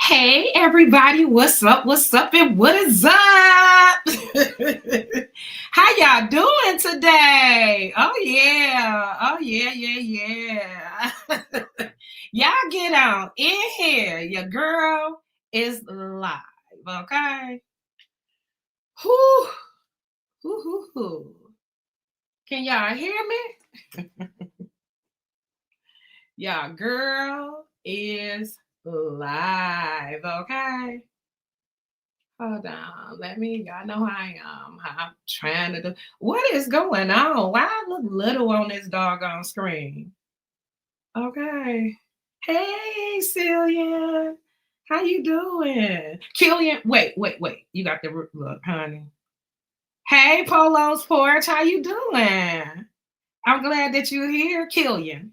Hey everybody, what's up? What's up? And what is up? How y'all doing today? Oh yeah. Oh yeah, yeah, yeah. Y'all get on in here. Your girl is live. Okay. Whoo, whoo, whoo, whoo. Can y'all hear me? Y'all girl is live. Okay. Hold on, let me. Y'all know how I am. How I'm trying to do. What is going on? Why I look little on this doggone screen? Okay. Hey, Cillian. How you doing? Killian. Wait. You got the look, honey. Hey, Polo's Porch. How you doing? I'm glad that you're here, Killian.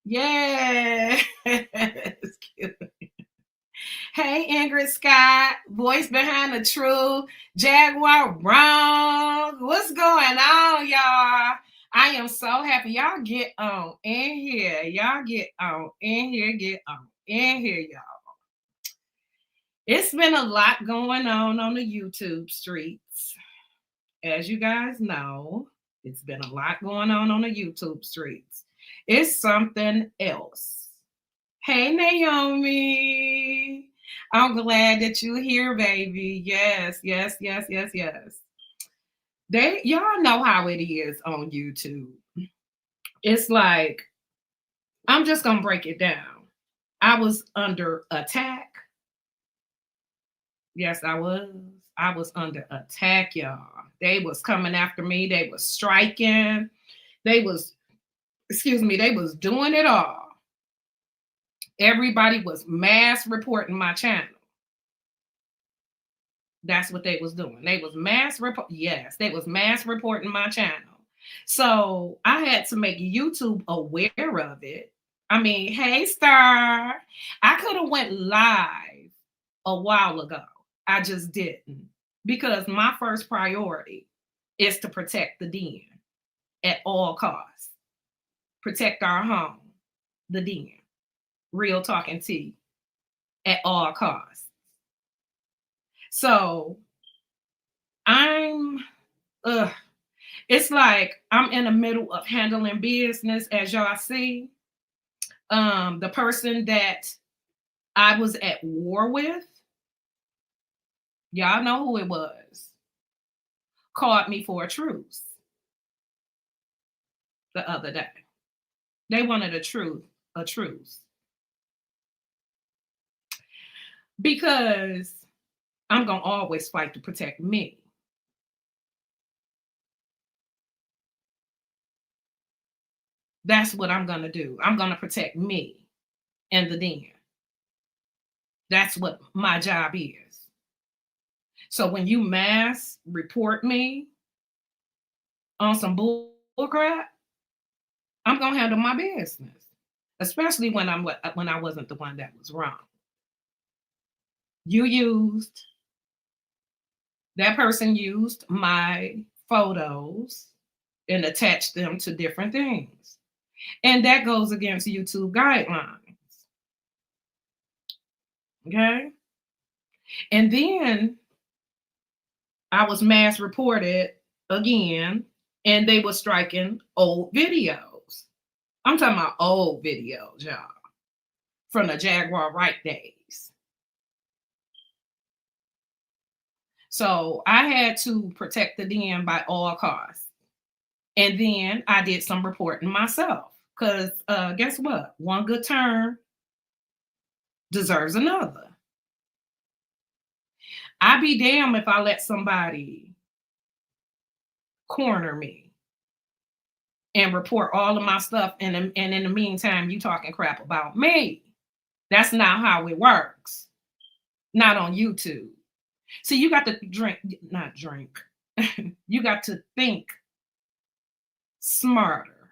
Yeah. Hey, Ingrid Scott, voice behind the truth, Jaguar Wrong. What's going on, y'all? I am so happy. Y'all get on in here. Y'all get on in here. Get on in here, y'all. It's been a lot going on the YouTube streets. As you guys know, it's been a lot going on the YouTube streets. It's something else. Hey, Naomi. I'm glad that you're here, baby. Yes, yes, yes, yes, yes. Y'all know how it is on YouTube. It's like, I'm just gonna break it down. I was under attack. Yes, I was. I was under attack, y'all. They was coming after me. They was striking. They was, excuse me, they was doing it all. Everybody was mass reporting my channel. That's what they was doing. They was mass report. Yes, they was mass reporting my channel. So I had to make YouTube aware of it. I mean, hey Star, I could have went live a while ago. I just didn't because my first priority is to protect the den at all costs. Protect our home, the den. Real talking tea at all costs. So I'm it's like I'm in the middle of handling business, as y'all see. The person that I was at war with, y'all know who it was, called me for a truce the other day. They wanted a truce. Because I'm gonna always fight to protect me. That's what I'm gonna do. I'm gonna protect me and the den. That's what my job is. So when you mass report me on some bull crap, I'm gonna handle my business, especially when I wasn't the one that was wrong. That person used my photos and attached them to different things, and that goes against YouTube guidelines. Okay, and then I was mass reported again, and they were striking old videos. I'm talking about old videos, y'all, from the Jaguar Right days. So I had to protect the den by all costs. And then I did some reporting myself. Because guess what? One good turn deserves another. I'd be damned if I let somebody corner me and report all of my stuff. And in the meantime, you talking crap about me. That's not how it works. Not on YouTube. So you got to not drink. You got to think smarter.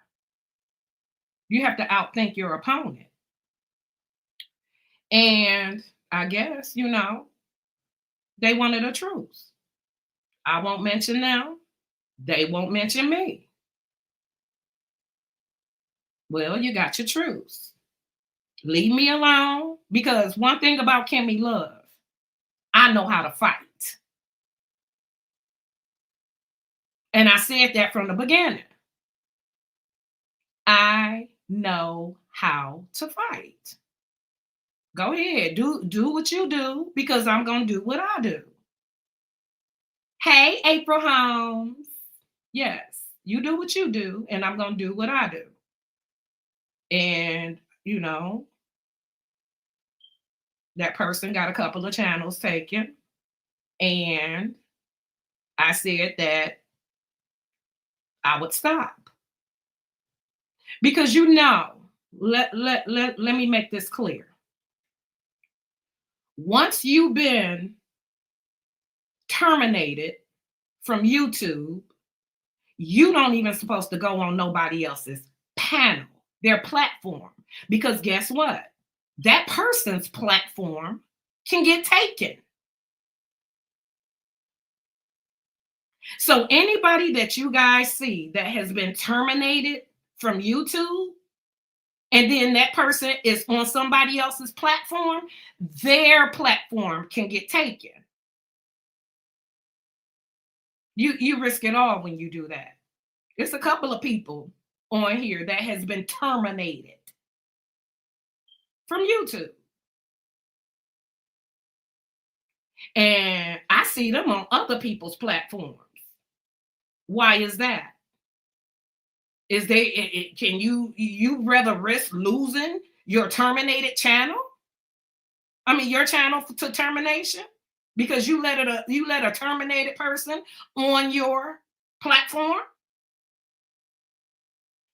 You have to outthink your opponent. And I guess, they wanted a truce. I won't mention them. They won't mention me. Well, you got your truce. Leave me alone. Because one thing about Kimmy Love, I know how to fight. And I said that from the beginning. I know how to fight. Go ahead, do what you do because I'm gonna do what I do. Hey, April Holmes. Yes, you do what you do, and I'm gonna do what I do. And that person got a couple of channels taken, and I said that I would stop because let me make this clear. Once you've been terminated from YouTube, you don't even supposed to go on nobody else's panel, their platform, because guess what? That person's platform can get taken. So anybody that you guys see that has been terminated from YouTube, and then that person is on somebody else's platform, their platform can get taken. You risk it all when you do that. It's a couple of people on here that has been terminated from YouTube. And I see them on other people's platforms. Why is that? Is can you rather risk losing your terminated channel? I mean your channel to termination because you let a terminated person on your platform?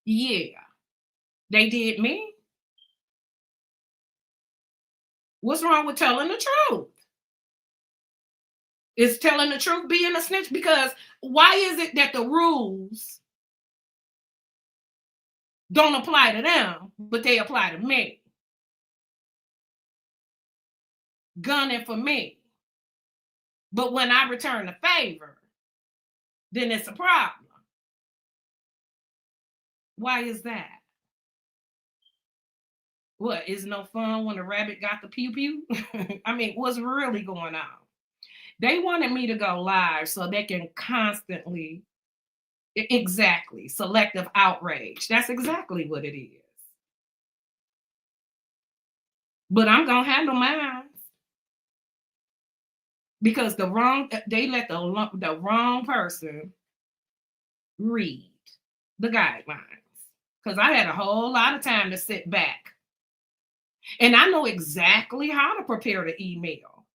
Yeah, they did me. What's wrong with telling the truth? Is telling the truth being a snitch? Because why is it that the rules don't apply to them, but they apply to me? Gunning for me. But when I return the favor, then it's a problem. Why is that? What, is no fun when the rabbit got the pew pew? I mean, what's really going on? They wanted me to go live so they can constantly, exactly, selective outrage. That's exactly what it is. But I'm gonna handle mine because they let the wrong person read the guidelines. Because I had a whole lot of time to sit back. And I know exactly how to prepare the email.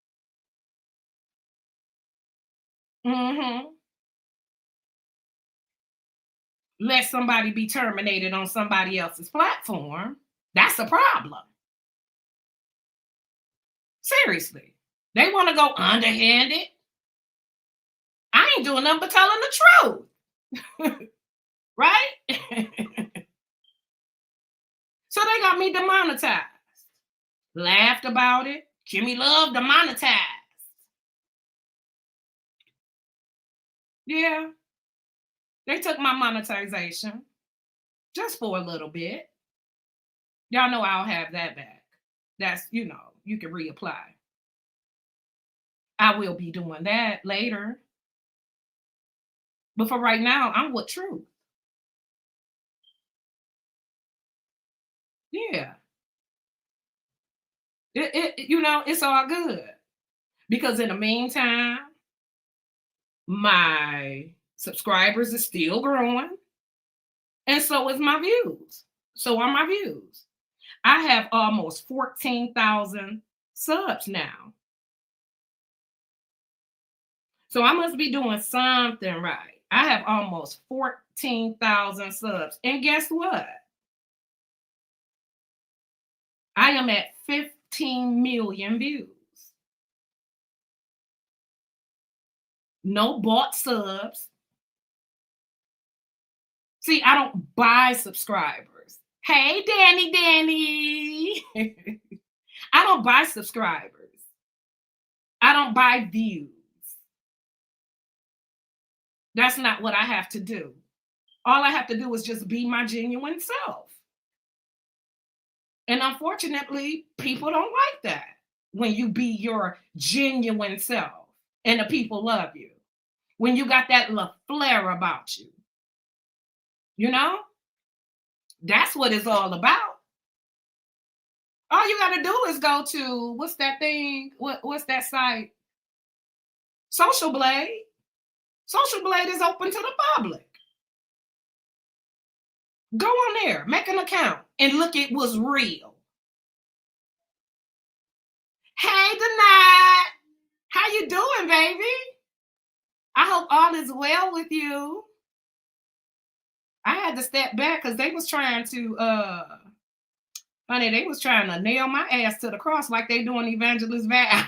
Let somebody be terminated on somebody else's platform. That's a problem. Seriously. They want to go underhanded. I ain't doing nothing but telling the truth. Right? So they got me demonetized. Laughed about it. Kimmy Love demonetized. Yeah. They took my monetization just for a little bit. Y'all know I'll have that back. That's, you can reapply. I will be doing that later. But for right now, I'm with truth. Yeah. It's all good. Because in the meantime, my subscribers are still growing. And so is my views. So are my views. I have almost 14,000 subs now. So I must be doing something right. I have almost 14,000 subs. And guess what? I am at 15 million views. No bought subs. See, I don't buy subscribers. Hey, Danny. I don't buy subscribers. I don't buy views. That's not what I have to do. All I have to do is just be my genuine self. And unfortunately, people don't like that when you be your genuine self and the people love you. When you got that little flair about you, you know? That's what it's all about. All you got to do is go to what's that thing? What's that site? Social Blade. Social Blade is open to the public. Go on there, make an account, and look at what's real. Hey, Denat, how you doing, baby? I hope all is well with you. I had to step back because they was trying to, honey, they was trying to nail my ass to the cross like they doing Evangelist Val.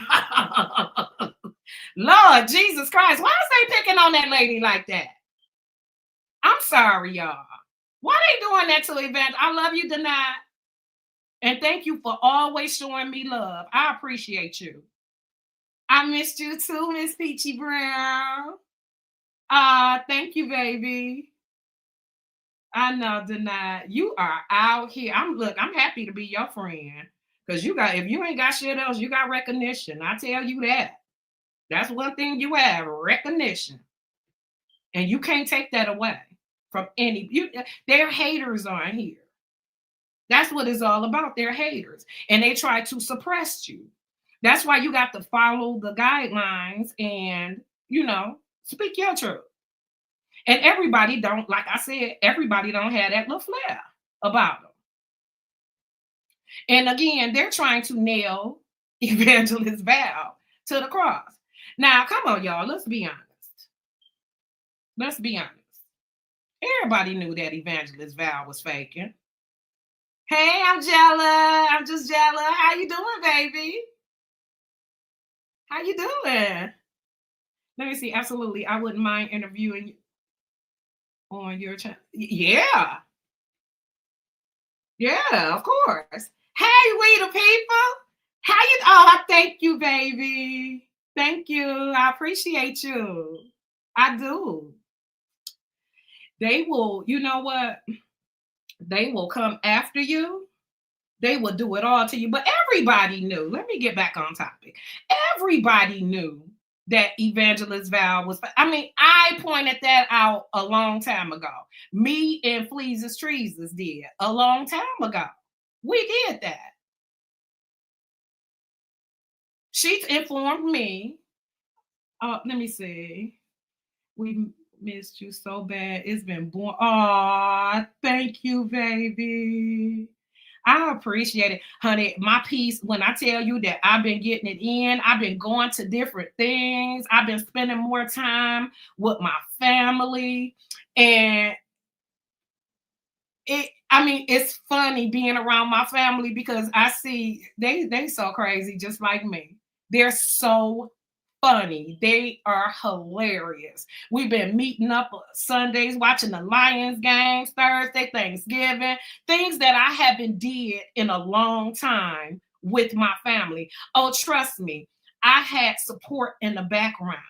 Lord Jesus Christ, why is they picking on that lady like that? I'm sorry, y'all. Why they doing that to Evangelist? I love you, Denat. And thank you for always showing me love. I appreciate you. I missed you too, Miss Peachy Brown. Thank you, baby. I know, Denai. You are out here. I'm happy to be your friend. Because if you ain't got shit else, you got recognition. I tell you that. That's one thing you have, recognition. And you can't take that away from they're haters on here. That's what it's all about. They're haters. And they try to suppress you. That's why you got to follow the guidelines and, speak your truth. And everybody don't, like I said, everybody don't have that little flair about them. And again, they're trying to nail Evangelist Val to the cross. Now, come on, y'all. Let's be honest. Let's be honest. Everybody knew that Evangelist Val was faking. Hey, I'm Jella. I'm just Jella. How you doing, baby? How you doing? Let me see. Absolutely. I wouldn't mind interviewing you on your channel. Yeah. Yeah, of course. Hey, we the people. How you? Oh, thank you, baby. Thank you. I appreciate you. I do. They will, you know what? They will come after you. They will do it all to you. But everybody knew. Let me get back on topic. Everybody knew that Evangelist Val was. I pointed that out a long time ago. Me and Fleas' Trees did a long time ago. We did that. She informed me. Let me see. We missed you so bad. It's been born. Oh, thank you, baby. I appreciate it, honey. My piece, when I tell you that I've been getting it in, I've been going to different things. I've been spending more time with my family. And it's funny being around my family because I see they so crazy just like me. They're so funny. They are hilarious. We've been meeting up Sundays, watching the Lions games, Thursday, Thanksgiving, things that I haven't did in a long time with my family. Oh, trust me, I had support in the background.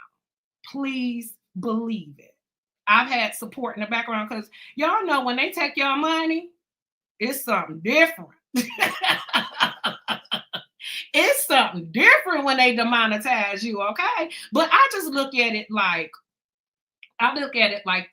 Please believe it. I've had support in the background because y'all know when they take your money, it's something different. It's something different when they demonetize you, okay? But I just look at it like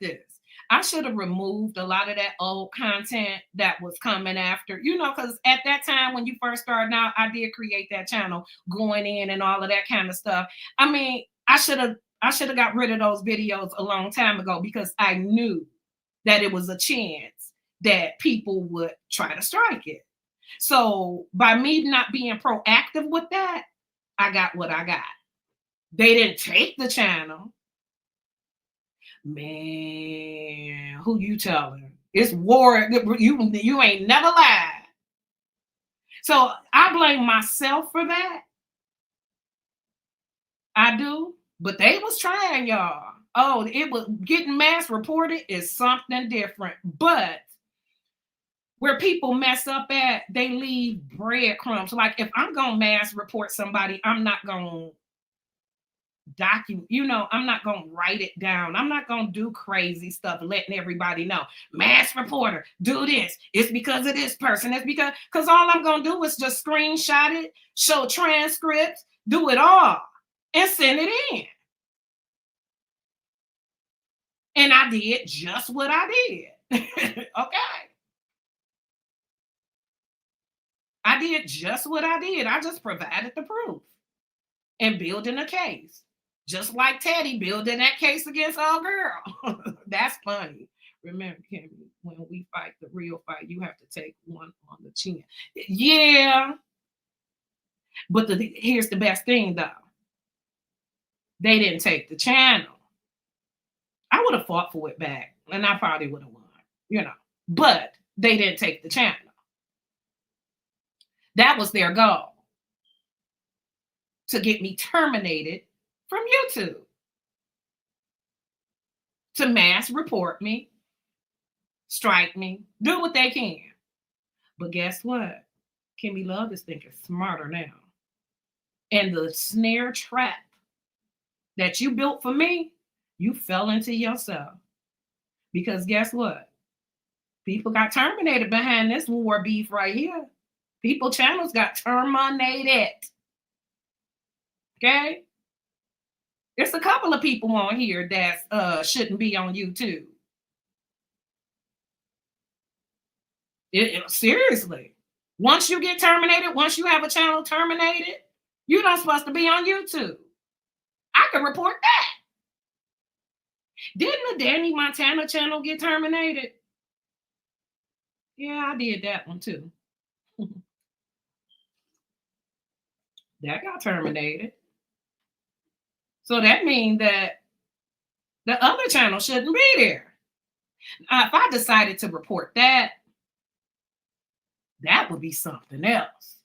this. I should have removed a lot of that old content that was coming after, because at that time when you first started out, I did create that channel going in and all of that kind of stuff. I should have got rid of those videos a long time ago because I knew that it was a chance that people would try to strike it. So by me not being proactive with that, I got what I got. They didn't take the channel. Man, who you telling? It's war. You ain't never lied. So I blame myself for that. I do. But they was trying, y'all. Oh, it was getting mass reported is something different. But where people mess up at, they leave breadcrumbs. Like if I'm gonna mass report somebody, I'm not gonna I'm not going to write it down. I'm not going to do crazy stuff, letting everybody know. Mass reporter, do this. It's because of this person. It's because all I'm going to do is just screenshot it, show transcripts, do it all, and send it in. And I did just what I did. Okay. I did just what I did. I just provided the proof and building a case. Just like Teddy building that case against our girl. That's funny. Remember, Kimmy, when we fight the real fight, you have to take one on the chin. Yeah. But here's the best thing, though. They didn't take the channel. I would have fought for it back, and I probably would have won, But they didn't take the channel. That was their goal, to get me terminated from YouTube, to mass report me, strike me, do what they can. But guess what? 𝓛𝓾𝓼 is thinking smarter now. And the snare trap that you built for me, you fell into yourself. Because guess what? People got terminated behind this war beef right here. People channels got terminated. Okay? There's a couple of people on here that shouldn't be on YouTube. Seriously. Once you get terminated, once you have a channel terminated, you're not supposed to be on YouTube. I can report that. Didn't the Danny Montana channel get terminated? Yeah, I did that one too. That got terminated. So that means that the other channel shouldn't be there. If I decided to report that, that would be something else.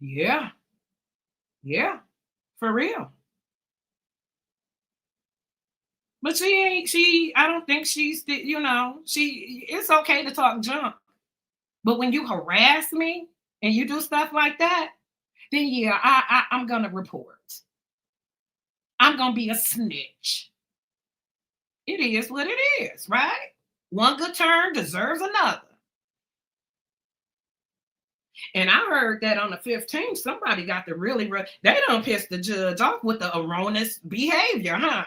Yeah. Yeah. For real. But I don't think it's okay to talk junk. But when you harass me and you do stuff like that, then yeah, I'm going to report. I'm going to be a snitch. It is what it is, right? One good turn deserves another. And I heard that on the 15th, somebody got to they don't piss the judge off with the erroneous behavior, huh?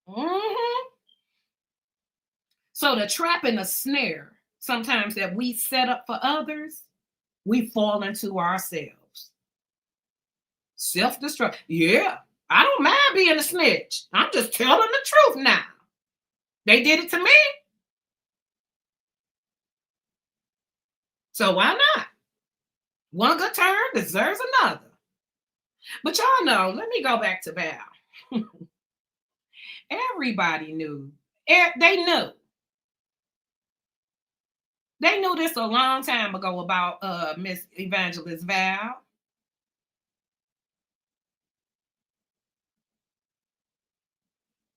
Mm-hmm. So the trap and the snare, sometimes that we set up for others, we fall into ourselves. Self-destruct. Yeah, I don't mind being a snitch. I'm just telling the truth now. They did it to me. So why not? One good turn deserves another. But y'all know, let me go back to Val. Everybody knew. They knew. They knew this a long time ago about Miss Evangelist Val.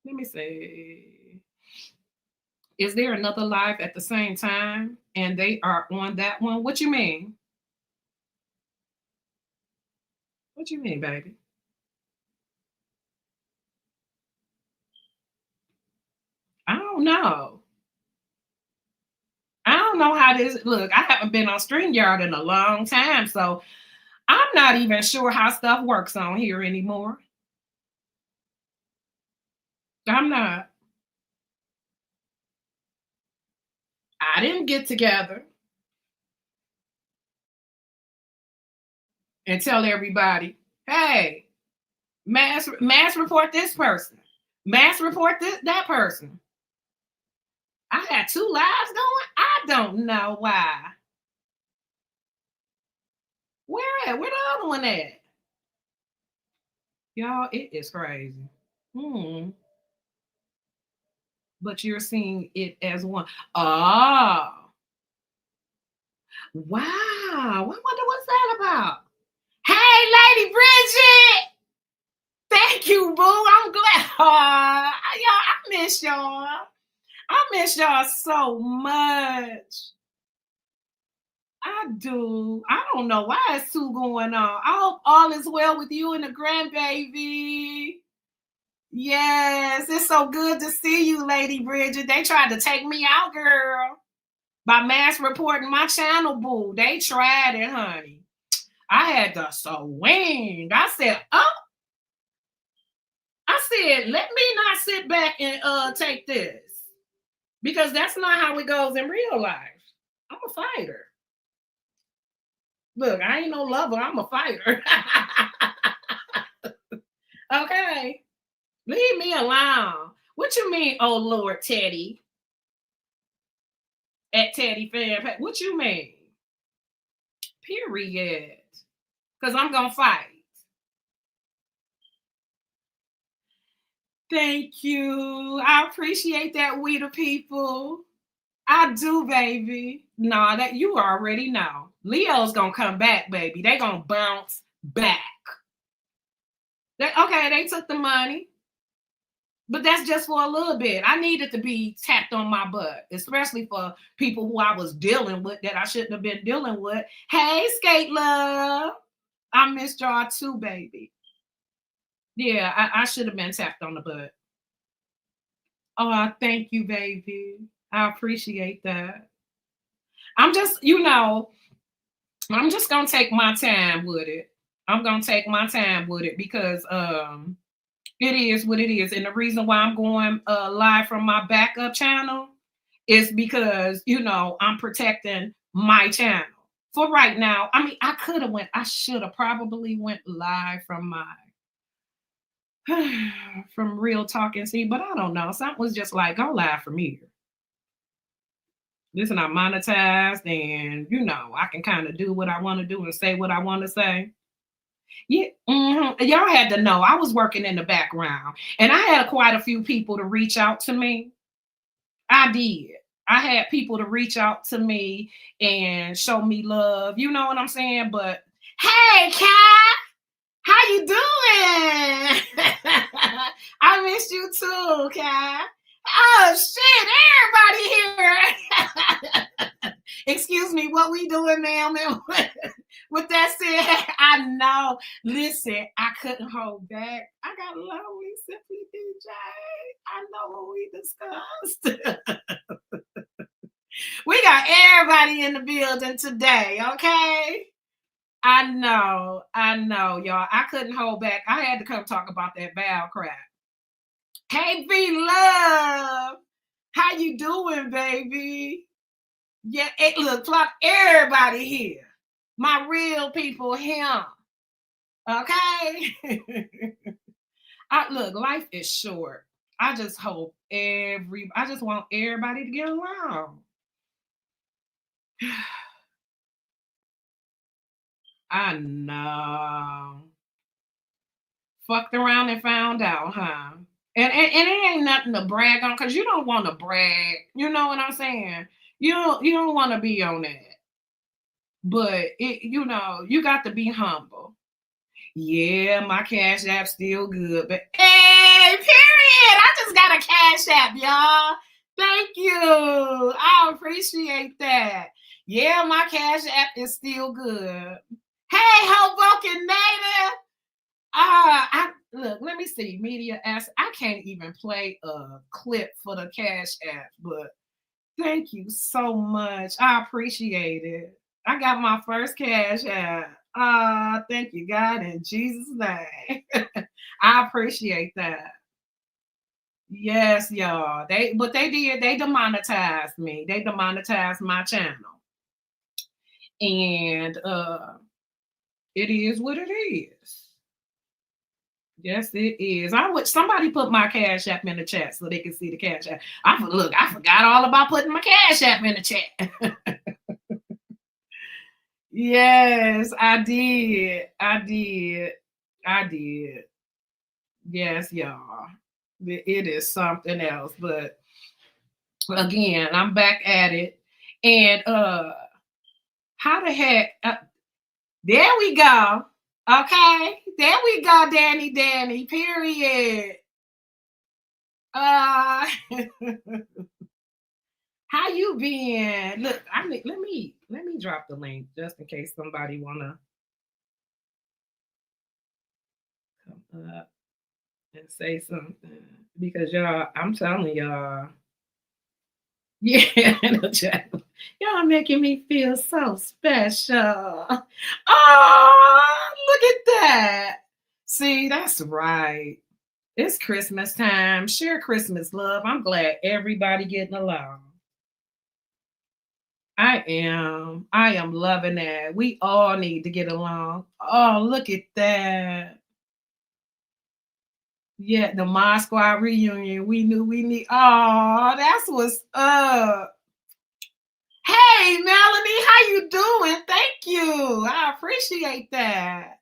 Let me see. Is there another live at the same time and they are on that one? What you mean? What you mean, baby? I don't know. I don't know how this look. I haven't been on StreamYard in a long time, so I'm not even sure how stuff works on here anymore. I'm not. I didn't get together and tell everybody, hey, mass report this person, mass report that person. I had 2 lives going. I don't know why. Where at? Where the other one at? Y'all, it is crazy. But you're seeing it as one. Oh, wow. I wonder what's that about. Hey, Lady Bridget. Thank you, boo. I'm glad. Y'all, I miss y'all. I miss y'all so much. I do. I don't know why it's two going on. I hope all is well with you and the grandbaby. Yes, it's so good to see you, Lady Bridget. They tried to take me out, girl, by mass reporting my channel, boo. They tried it, honey. I had to swing. I said, let me not sit back and take this. Because that's not how it goes in real life. I'm a fighter. Look, I ain't no lover, I'm a fighter. Okay. Leave me alone. What you mean, oh Lord, Teddy? At Teddy Fan. What you mean? Period. Because I'm gonna fight. Thank you. I appreciate that, we the people. I do, baby. No, that you already know. Leo's gonna come back, baby. They gonna bounce back. They took the money. But that's just for a little bit. I needed to be tapped on my butt, especially for people who I was dealing with that I shouldn't have been dealing with. Hey, Skate Love. I missed y'all too, baby. Yeah, I should have been tapped on the butt. Oh, thank you, baby. I appreciate that. I'm just, I'm just gonna take my time with it. I'm gonna take my time with it because it is what it is. And the reason why I'm going live from my backup channel is because, I'm protecting my channel. For right now, I mean, I should have probably went live from from Real Talk and See, but I don't know. Something was just like, go live from here. This is not monetized, and I can kind of do what I want to do and say what I want to say. Yeah, y'all had to know I was working in the background, and I had quite a few people to reach out to me. I did. I had people to reach out to me and show me love. You know what I'm saying? But hey, Kat, how you doing? I missed you too, Kat. Oh shit, everybody here. Excuse me, what we doing, ma'am? With that said, I know. Listen, I couldn't hold back. I got lonely, Simply DJ. I know what we discussed. We got everybody in the building today, okay? I know, y'all. I couldn't hold back. I had to come talk about that Val crap. Hey, V Love, how you doing, baby? Yeah, look, everybody here. My real people here. Okay? Look, life is short. I just want everybody to get along. I know. Fucked around and found out, huh? And it ain't nothing to brag on because you don't want to brag. You know what I'm saying? You don't want to be on that. But you got to be humble. Yeah, my Cash App still good. But hey, period. I just got a Cash App, y'all. Thank you. I appreciate that. Yeah, my Cash App is still good. Hey, Hoboken Native. Look, let me see. Media ask. I can't even play a clip for the Cash App, but thank you so much. I appreciate it. I got my first Cash App. Thank you, God, in Jesus' name. I appreciate that. Yes, y'all. They demonetized me. They demonetized my channel. And it is what it is. Yes, it is. Somebody put my Cash App in the chat so they can see the Cash App. I forgot all about putting my Cash App in the chat. Yes, I did. Yes, y'all. It is something else. But again, I'm back at it. And how the heck? There we go. Okay. There we go, Danny. Period. How you been? Look, let me Let me drop the link just in case somebody wanna come up and say something. Because y'all, I'm telling y'all, yeah, in the chat. Y'all making me feel so special. Oh, look at that. See, that's right. It's Christmas time. Share Christmas love. I'm glad everybody getting along. I am. I am loving that. We all need to get along. Oh, look at that. Yeah, the Mod Squad reunion. We knew we need. Oh, that's what's up. Hey, Melanie, how you doing? Thank you. I appreciate that.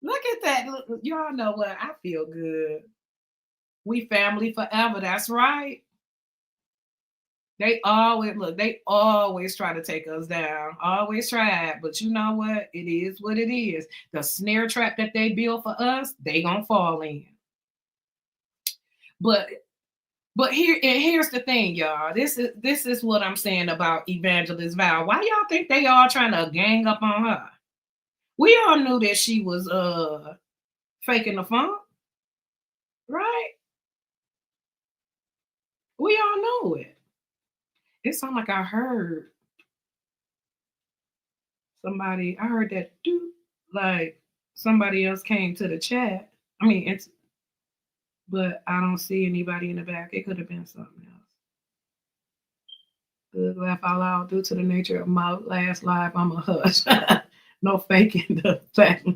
Look at that. Y'all know what? I feel good. We family forever. That's right. They always look, they always try to take us down. Always try. But you know what? It is what it is. The snare trap that they build for us, they gonna fall in. But here's the thing, y'all. This is what I'm saying about Evangelist Val. Why y'all think they all trying to gang up on her? We all knew that she was faking the funk, right? We all know it. It sounded like I heard somebody. I heard that like somebody else came to the chat. I mean, it's but I don't see anybody in the back. It could have been something else. Good laugh out loud. Due to the nature of my last live, I'm a hush. No faking the fact.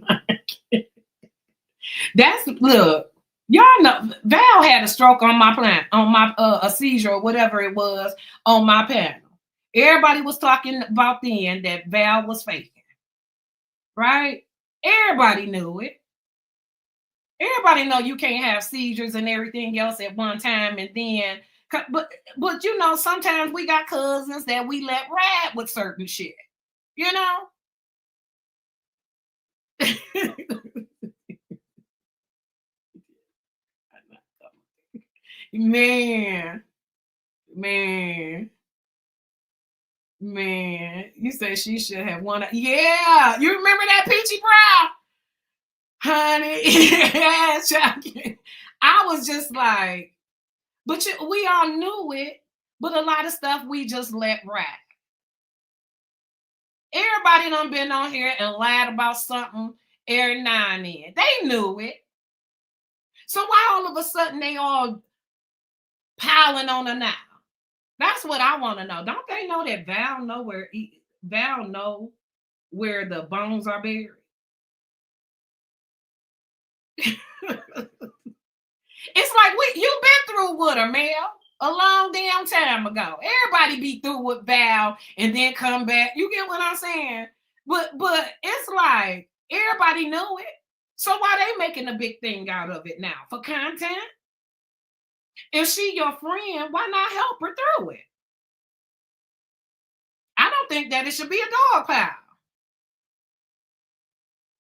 That's look. Y'all know Val had a stroke on my plan, on my a seizure or whatever it was on my panel. Everybody was talking about then that Val was faking, right? Everybody knew it. Everybody know you can't have seizures and everything else at one time, and then but you know sometimes we got cousins that we let ride with certain shit, you know. man, man, man. You said she should have won. Yeah, you remember that peachy brow, honey? Yeah, I was just like, but we all knew it. But a lot of stuff we just let ride. Everybody done been on here and lied about something every now and then. They knew it. So why all of a sudden they all piling on her now? That's what I want to know. Don't they know that Val know where the bones are buried? It's like you've been through with her, Mel, a long damn time ago. Everybody be through with Val and then come back. You get what I'm saying? But it's like everybody knew it. So why they making a big thing out of it now? For content? If she your friend, why not help her through it? I don't think that it should be a dog pile.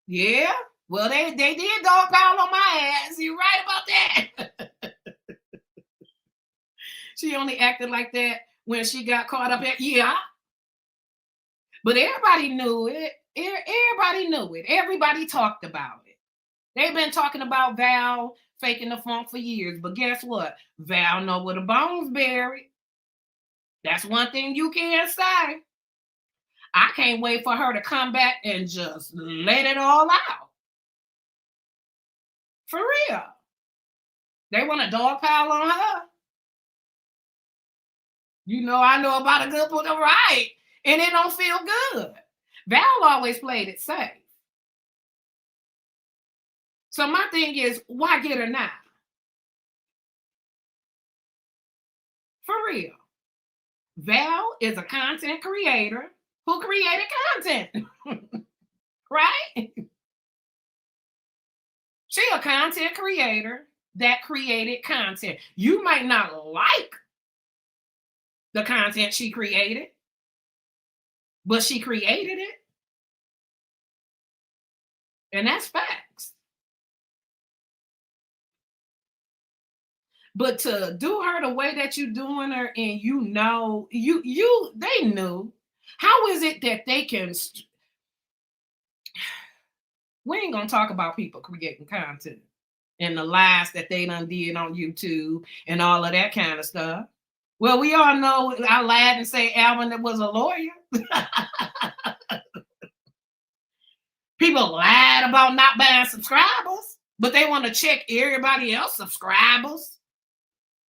Yeah. Well, they did dog pile on my ass. You right about that. She only acted like that when she got caught up at yeah. But everybody knew it. Everybody knew it. Everybody talked about it. They've been talking about Val faking the funk for years. But guess what? Val know where the bones buried. That's one thing you can't say. I can't wait for her to come back and just let it all out. For real. They want a dog pile on her. You know, I know about a good one, right? And it don't feel good. Val always played it safe. So my thing is, why get her now? For real. Val is a content creator who created content. Right? She a content creator that created content. You might not like the content she created, but she created it. And that's facts. But to do her the way that you doing her, and you know, they knew. How is it that they can? We ain't gonna talk about people creating content and the lies that they done did on YouTube and all of that kind of stuff. Well, we all know I lied and say Alvin that was a lawyer. People lied about not buying subscribers, but they want to check everybody else subscribers.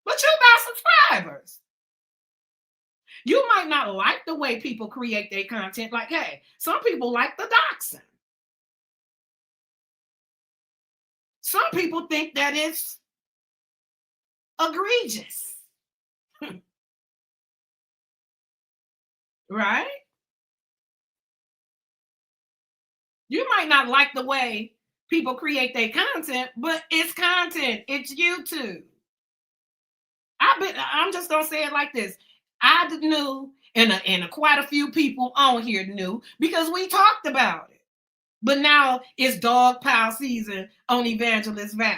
But you buy subscribers. You might not like the way people create their content. Like, hey, some people like the doxing. Some people think that it's egregious. Right? You might not like the way people create their content, but it's content. It's YouTube. I'm just gonna say it like this. I knew, and quite a few people on here knew because we talked about it. But now it's dog pile season on Evangelist Val.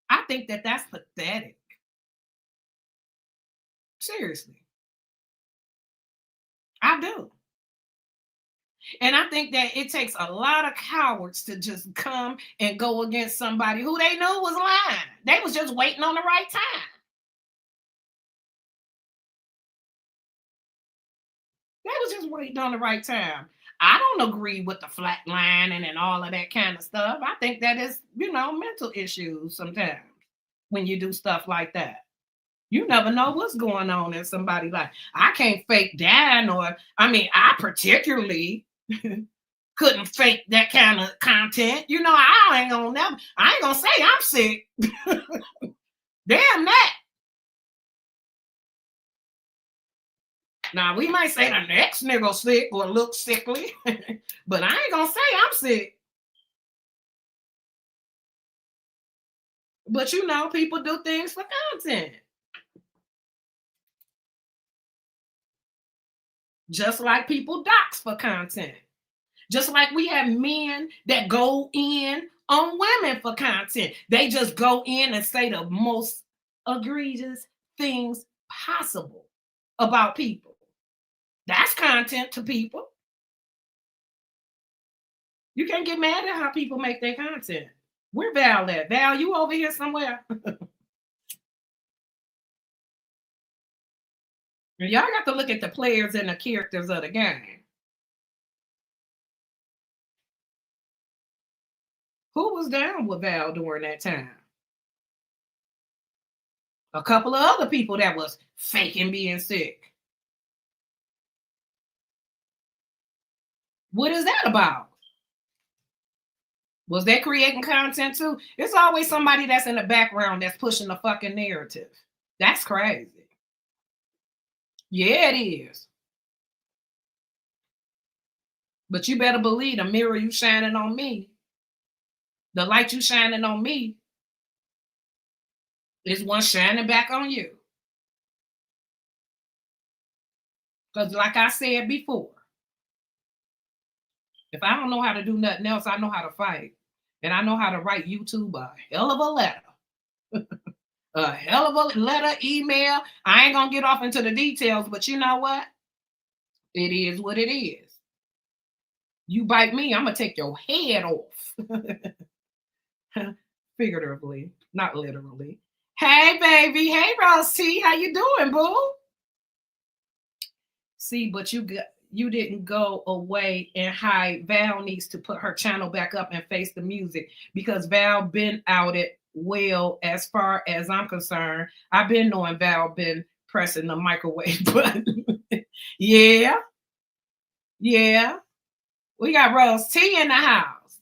I think that that's pathetic. Seriously. I do. And I think that it takes a lot of cowards to just come and go against somebody who they knew was lying. They was just waiting on the right time. They was just waiting on the right time. I don't agree with the flatlining and all of that kind of stuff. I think that is, mental issues sometimes when you do stuff like that. You never know what's going on in somebody's life. I can't fake dying, I particularly couldn't fake that kind of content. I ain't gonna say I'm sick. Damn that. Now we might say the next nigga sick or look sickly, but I ain't gonna say I'm sick. But people do things for content. Just like people dox for content. Just like we have men that go in on women for content. They just go in and say the most egregious things possible about people. That's content to people. You can't get mad at how people make their content. Where Val at? Val, you over here somewhere? Y'all got to look at the players and the characters of the game. Who was down with Val during that time? A couple of other people that was faking being sick. What is that about? Was they creating content too? It's always somebody that's in the background that's pushing the fucking narrative. That's crazy. Yeah, it is. But you better believe the mirror you shining on me, the light you shining on me, is one shining back on you. Because like I said before, if I don't know how to do nothing else, I know how to fight. And I know how to write YouTube a hell of a letter. A hell of a letter, email. I ain't going to get off into the details, but you know what? It is what it is. You bite me, I'm going to take your head off. Figuratively, not literally. Hey, baby. Hey, Rose T. How you doing, boo? See, but you didn't go away and hide. Val needs to put her channel back up and face the music because Val been outed. Well, as far as I'm concerned, I've been knowing Val been pressing the microwave button. Yeah. We got Rose T in the house.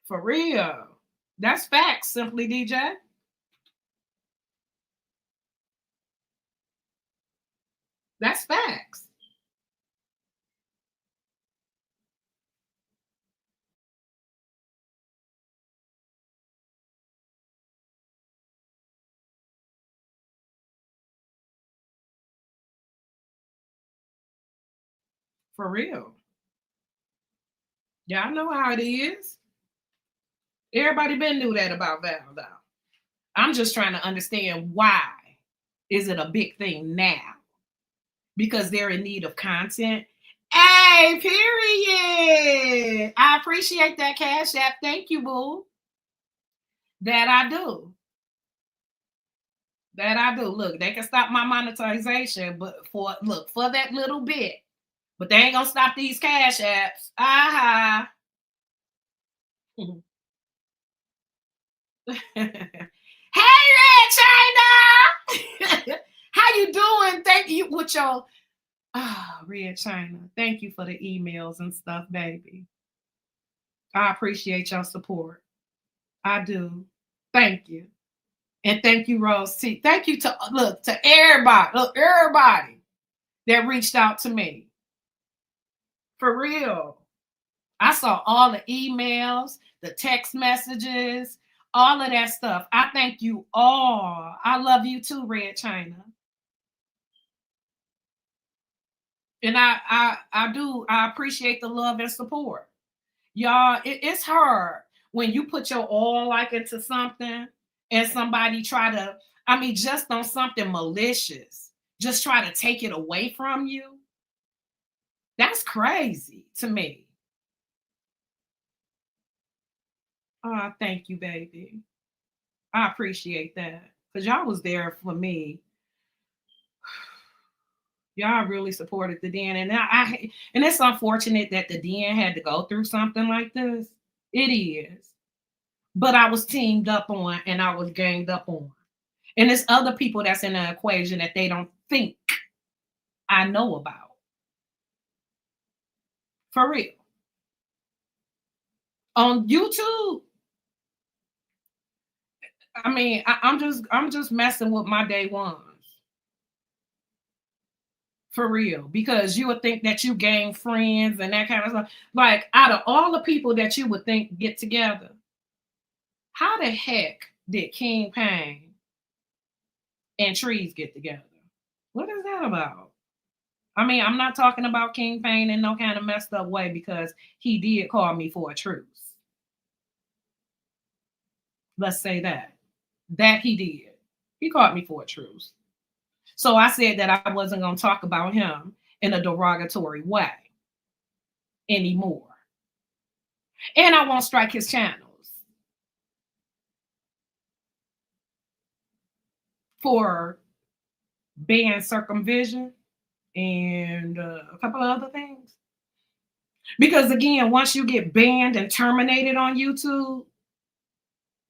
For real. That's facts, Simply DJ. That's facts. For real. Y'all know how it is. Everybody been knew that about Val, though. I'm just trying to understand why is it a big thing now? because they're in need of content. Hey, period. I appreciate that Cash App. Thank you, boo. That I do. That I do. Look, they can stop my monetization, but for that little bit. But they ain't gonna stop these Cash Apps. Aha. Hey, Red China. How you doing? Thank you with your Red China. Thank you for the emails and stuff, baby. I appreciate your support. I do. Thank you. And thank you, Rose T. Thank you to everybody that reached out to me. For real. I saw all the emails, the text messages, all of that stuff. I thank you all. I love you too, Red China. And I appreciate the love and support. Y'all, it's hard when you put your all like into something and somebody just on something malicious, just try to take it away from you. That's crazy to me. Oh, thank you, baby. I appreciate that. Because y'all was there for me. Y'all really supported the Den. And and it's unfortunate that the Den had to go through something like this. It is. But I was teamed up on and I was ganged up on. And there's other people that's in the equation that they don't think I know about. For real. On YouTube, I mean, I'm just messing with my day ones. For real. Because you would think that you gain friends and that kind of stuff. Like, out of all the people that you would think get together, how the heck did 𝓛𝓾𝓿 and Trees get together? What is that about? I mean, I'm not talking about 𝓛𝓾𝓿 in no kind of messed up way because he did call me for a truce. Let's say that. That he did. He called me for a truce. So I said that I wasn't going to talk about him in a derogatory way anymore. And I won't strike his channels for ban circumvision and a couple of other things. Because again, once you get banned and terminated on YouTube,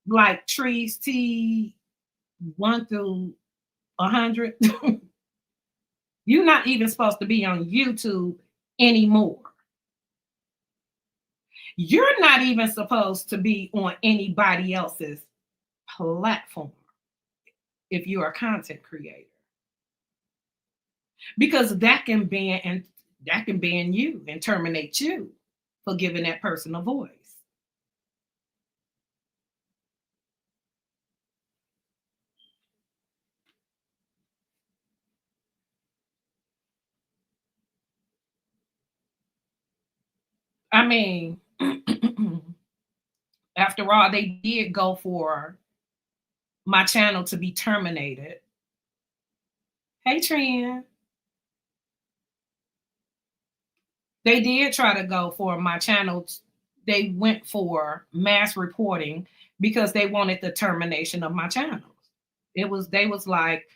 like Trees T 1 through 100, you're not even supposed to be on YouTube anymore. You're not even supposed to be on anybody else's platform if you're a content creator. Because that can ban you and terminate you for giving that person a voice. I mean, after all, they did go for my channel to be terminated. Hey, Tran. They did try to go for my channel. They went for mass reporting because they wanted the termination of my channels. They was like,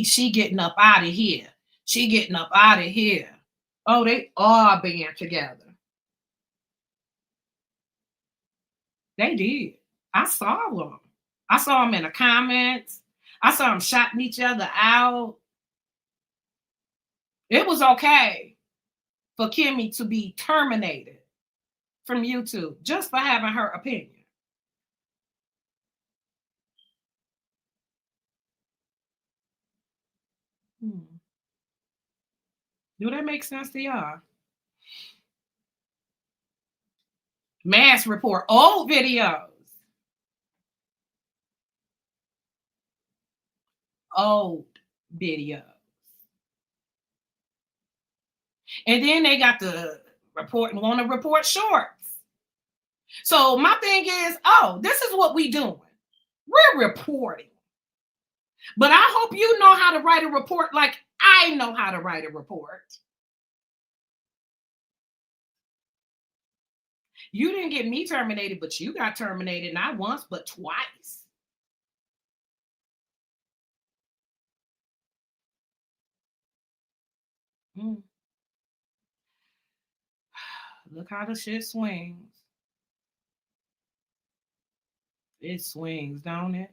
she getting up out of here. She getting up out of here. Oh, they all band together. They did. I saw them. I saw them in the comments. I saw them shouting each other out. It was okay for Kimmy to be terminated from YouTube just for having her opinion. Do that make sense to y'all? Mass report old videos. Old videos. And then they got the report and want to report shorts. So my thing is, this is what we doing. We're reporting. But I hope you know how to write a report like I know how to write a report. You didn't get me terminated, but you got terminated not once, but twice. Mm. Look how the shit swings. It swings, don't it?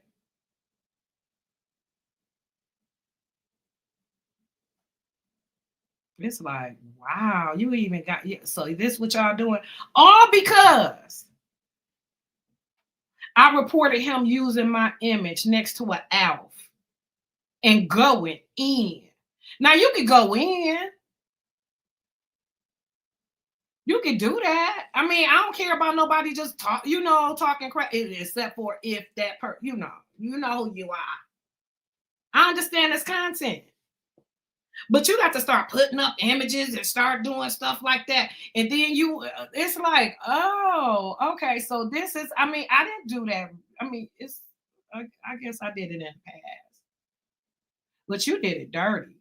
It's like, wow, you even got, yeah, so this what y'all doing? All because I reported him using my image next to an ALF and going in. Now you could go in. You could do that. I mean, I don't care about nobody just talking crap, except for if that you know who you are. I understand this content. But you got to start putting up images and start doing stuff like that. And then it's like, oh, okay. So this is, I mean, I didn't do that. I mean, I guess I did it in the past, but you did it dirty.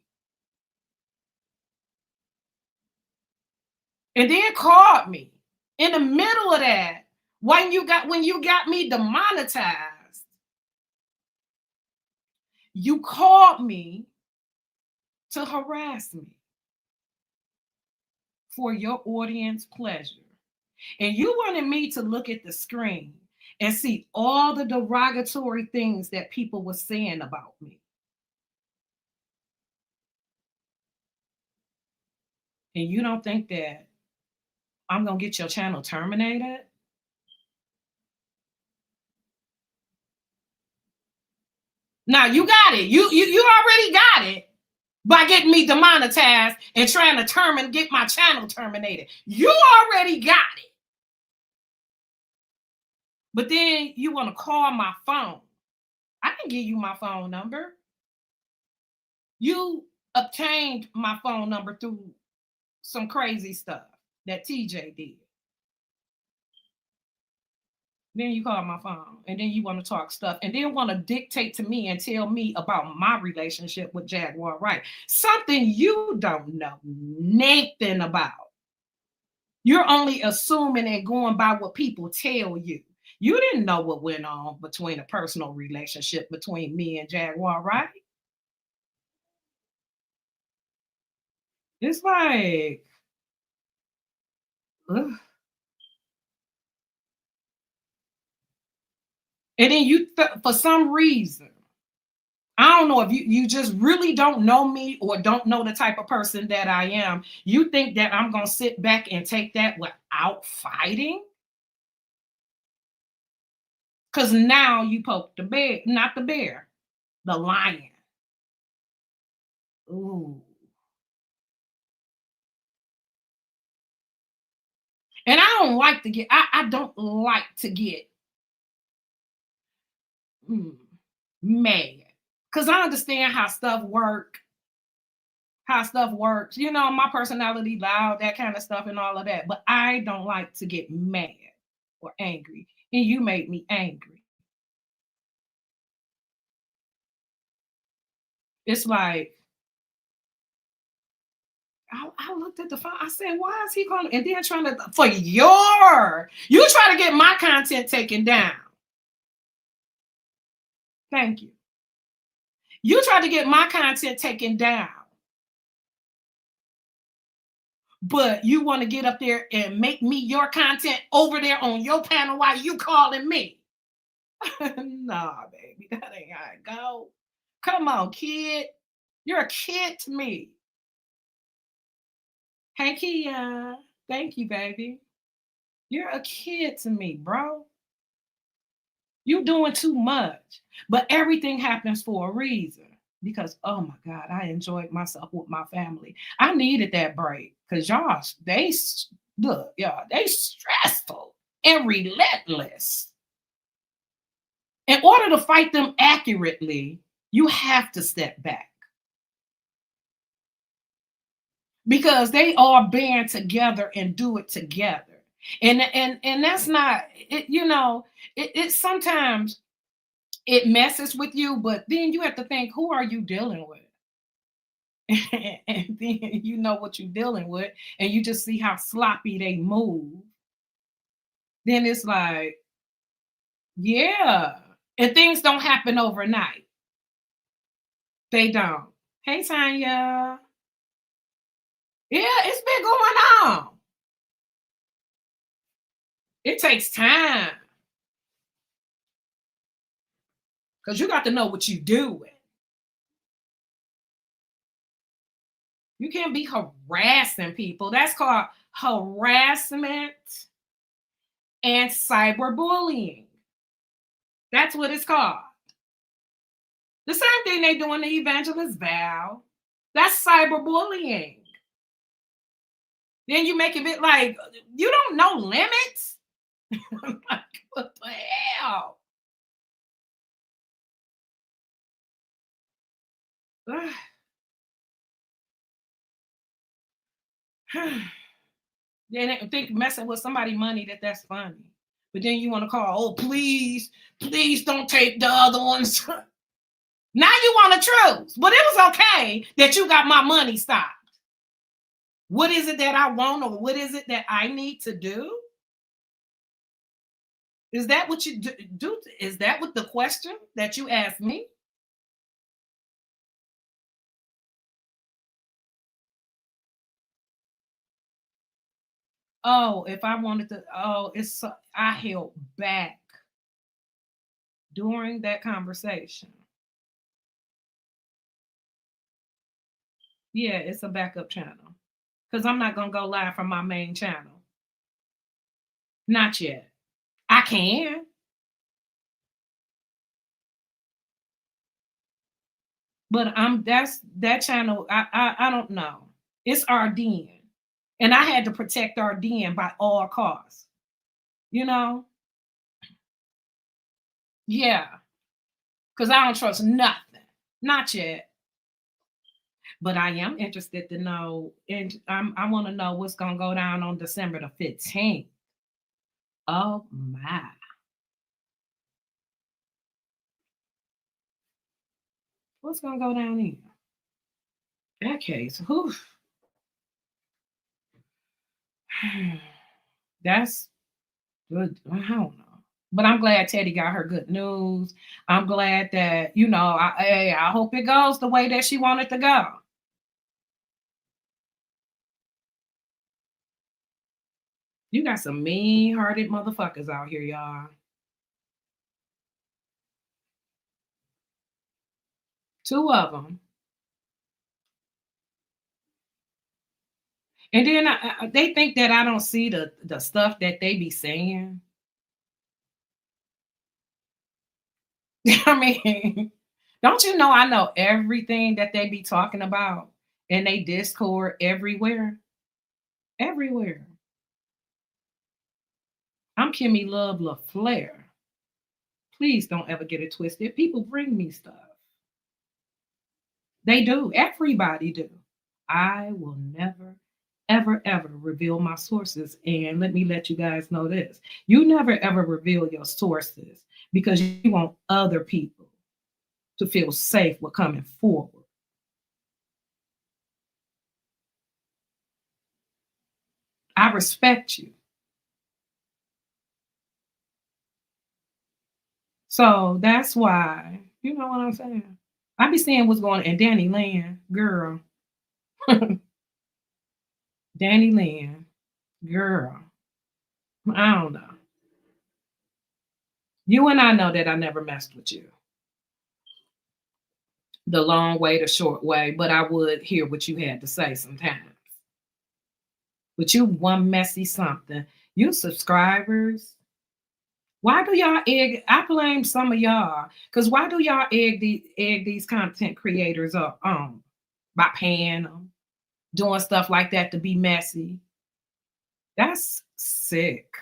And then called me in the middle of that when you got me demonetized. You called me to harass me for your audience pleasure. And you wanted me to look at the screen and see all the derogatory things that people were saying about me. And you don't think that I'm going to get your channel terminated? Now you got it. You already got it by getting me demonetized and trying to get my channel terminated. You already got it. But then you want to call my phone. I can give you my phone number. You obtained my phone number through some crazy stuff that TJ did. Then you call my phone and then you want to talk stuff and then want to dictate to me and tell me about my relationship with Jaguar Wright. Something you don't know nothing about. You're only assuming and going by what people tell you. You didn't know what went on between a personal relationship between me and Jaguar Wright. It's like, ugh. And then for some reason, I don't know if you just really don't know me or don't know the type of person that I am. You think that I'm going to sit back and take that without fighting? Because now you poke the bear, not the bear, the lion. Ooh. And I don't like to get, I don't like to get mad. Because I understand how stuff works. You know, my personality loud, that kind of stuff and all of that. But I don't like to get mad or angry. And you made me angry. It's like, I looked at the phone. I said, why is he calling? And then you try to get my content taken down. Thank you. You try to get my content taken down. But you want to get up there and make me your content over there on your panel while you calling me. Nah, baby, that ain't how it go. Come on, kid. You're a kid to me. Hey, Kia. Thank you, baby. You're a kid to me, bro. You doing too much. But everything happens for a reason. Because, oh my God, I enjoyed myself with my family. I needed that break. Because y'all, they stressful and relentless. In order to fight them accurately, you have to step back. Because they all band together and do it together. And that's not it sometimes it messes with you, but then you have to think, who are you dealing with? and then you know what you're dealing with, and you just see how sloppy they move, then it's like, yeah. And things don't happen overnight. They don't. Hey, Tanya. Yeah, it's been going on. It takes time because you got to know what you're doing. You can't be harassing people. That's called harassment and cyberbullying. That's what it's called. The same thing they do in the evangelist vow. That's cyberbullying. Then you make it like you don't know limits. Like, what the hell? Then they think messing with somebody's money that's funny. But then you want to call, oh, please don't take the other ones. Now you want to truce. But it was okay that you got my money stopped. What is it that I want, or what is it that I need to do? Is that what you do? Is that what the question that you asked me? Oh, if I wanted to, I held back during that conversation. Yeah, it's a backup channel because I'm not gonna go live from my main channel. Not yet. I can, but I'm that's that channel. I don't know. It's our den, and I had to protect our den by all costs. You know, yeah, because I don't trust nothing. Not yet. But I am interested to know, and I want to know what's gonna go down on December the 15th. Oh my! What's gonna go down here? That case, whew. That's good. I don't know. But I'm glad Teddy got her good news. I'm glad that, I hope it goes the way that she wanted to go. You got some mean-hearted motherfuckers out here, y'all. Two of them. And then they think that I don't see the stuff that they be saying. I mean, don't you know I know everything that they be talking about in they Discord everywhere? Everywhere. I'm Kimmy Love LaFlair. Please don't ever get it twisted. People bring me stuff. They do. Everybody do. I will never, ever, ever reveal my sources. And let me let you guys know this. You never, ever reveal your sources because you want other people to feel safe with coming forward. I respect you. So that's why, you know what I'm saying? I be seeing what's going on. And Danny Lynn, girl. Danny Lynn, girl. I don't know. You and I know that I never messed with you. The long way, the short way, but I would hear what you had to say sometimes. But you one messy something. You subscribers. Why do y'all egg? I blame some of y'all. Because why do y'all egg these content creators up on? By paying them, doing stuff like that to be messy. That's sick.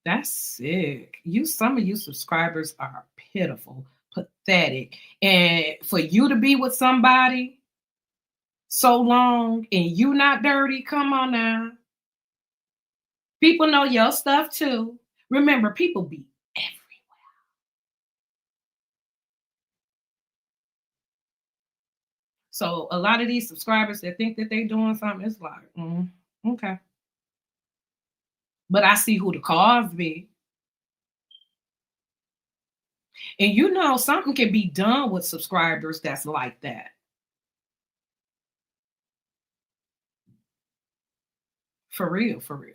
That's sick. Some of you subscribers are pitiful, pathetic. And for you to be with somebody so long and you not dirty, come on now. People know your stuff too. Remember, people be everywhere. So a lot of these subscribers that think that they doing something, it's like, okay. But I see who the cause be. And something can be done with subscribers that's like that. For real, for real.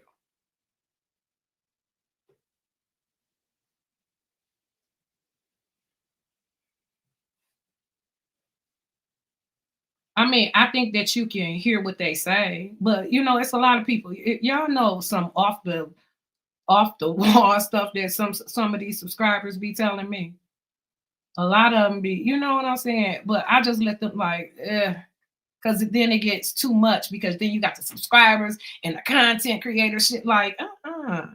I mean, I think that you can hear what they say, but it's a lot of people. Y'all know some off the wall stuff that some of these subscribers be telling me. A lot of them be, you know what I'm saying? But I just let them like, because then it gets too much because then you got the subscribers and the content creator shit like, uh.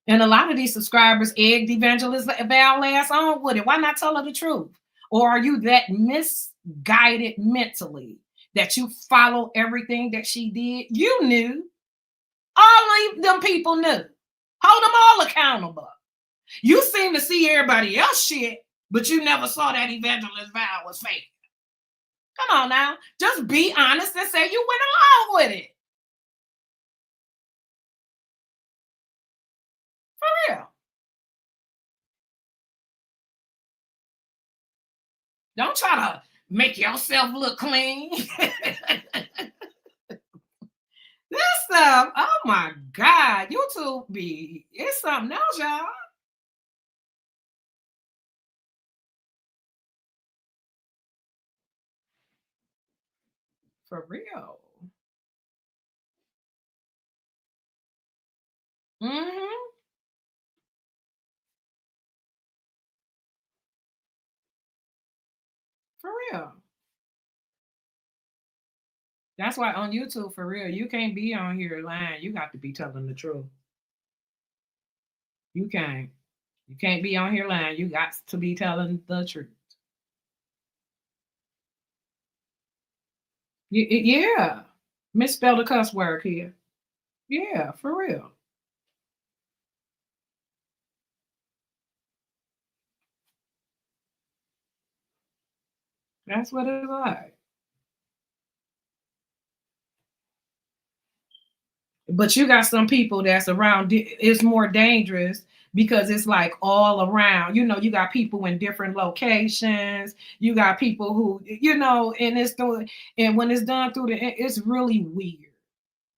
And a lot of these subscribers egged Evangelist Val ass on with it. Why not tell her the truth? Or are you that misguided mentally that you follow everything that she did? You knew. All of them people knew. Hold them all accountable. You seem to see everybody else shit, but you never saw that Evangelist Val was fake. Come on now. Just be honest and say you went along with it. For real. Don't try to make yourself look clean. This stuff, oh my God, YouTube it's something else, y'all. For real. Hmm. For real. That's why on YouTube, for real, you can't be on here lying. You got to be telling the truth. You can't. You can't be on here lying. You got to be telling the truth. Yeah. Misspelled a cuss word here. Yeah, for real. That's what it's like. But you got some people that's around, it's more dangerous because it's like all around. You got people in different locations. You got people who, and and when it's done through it's really weird.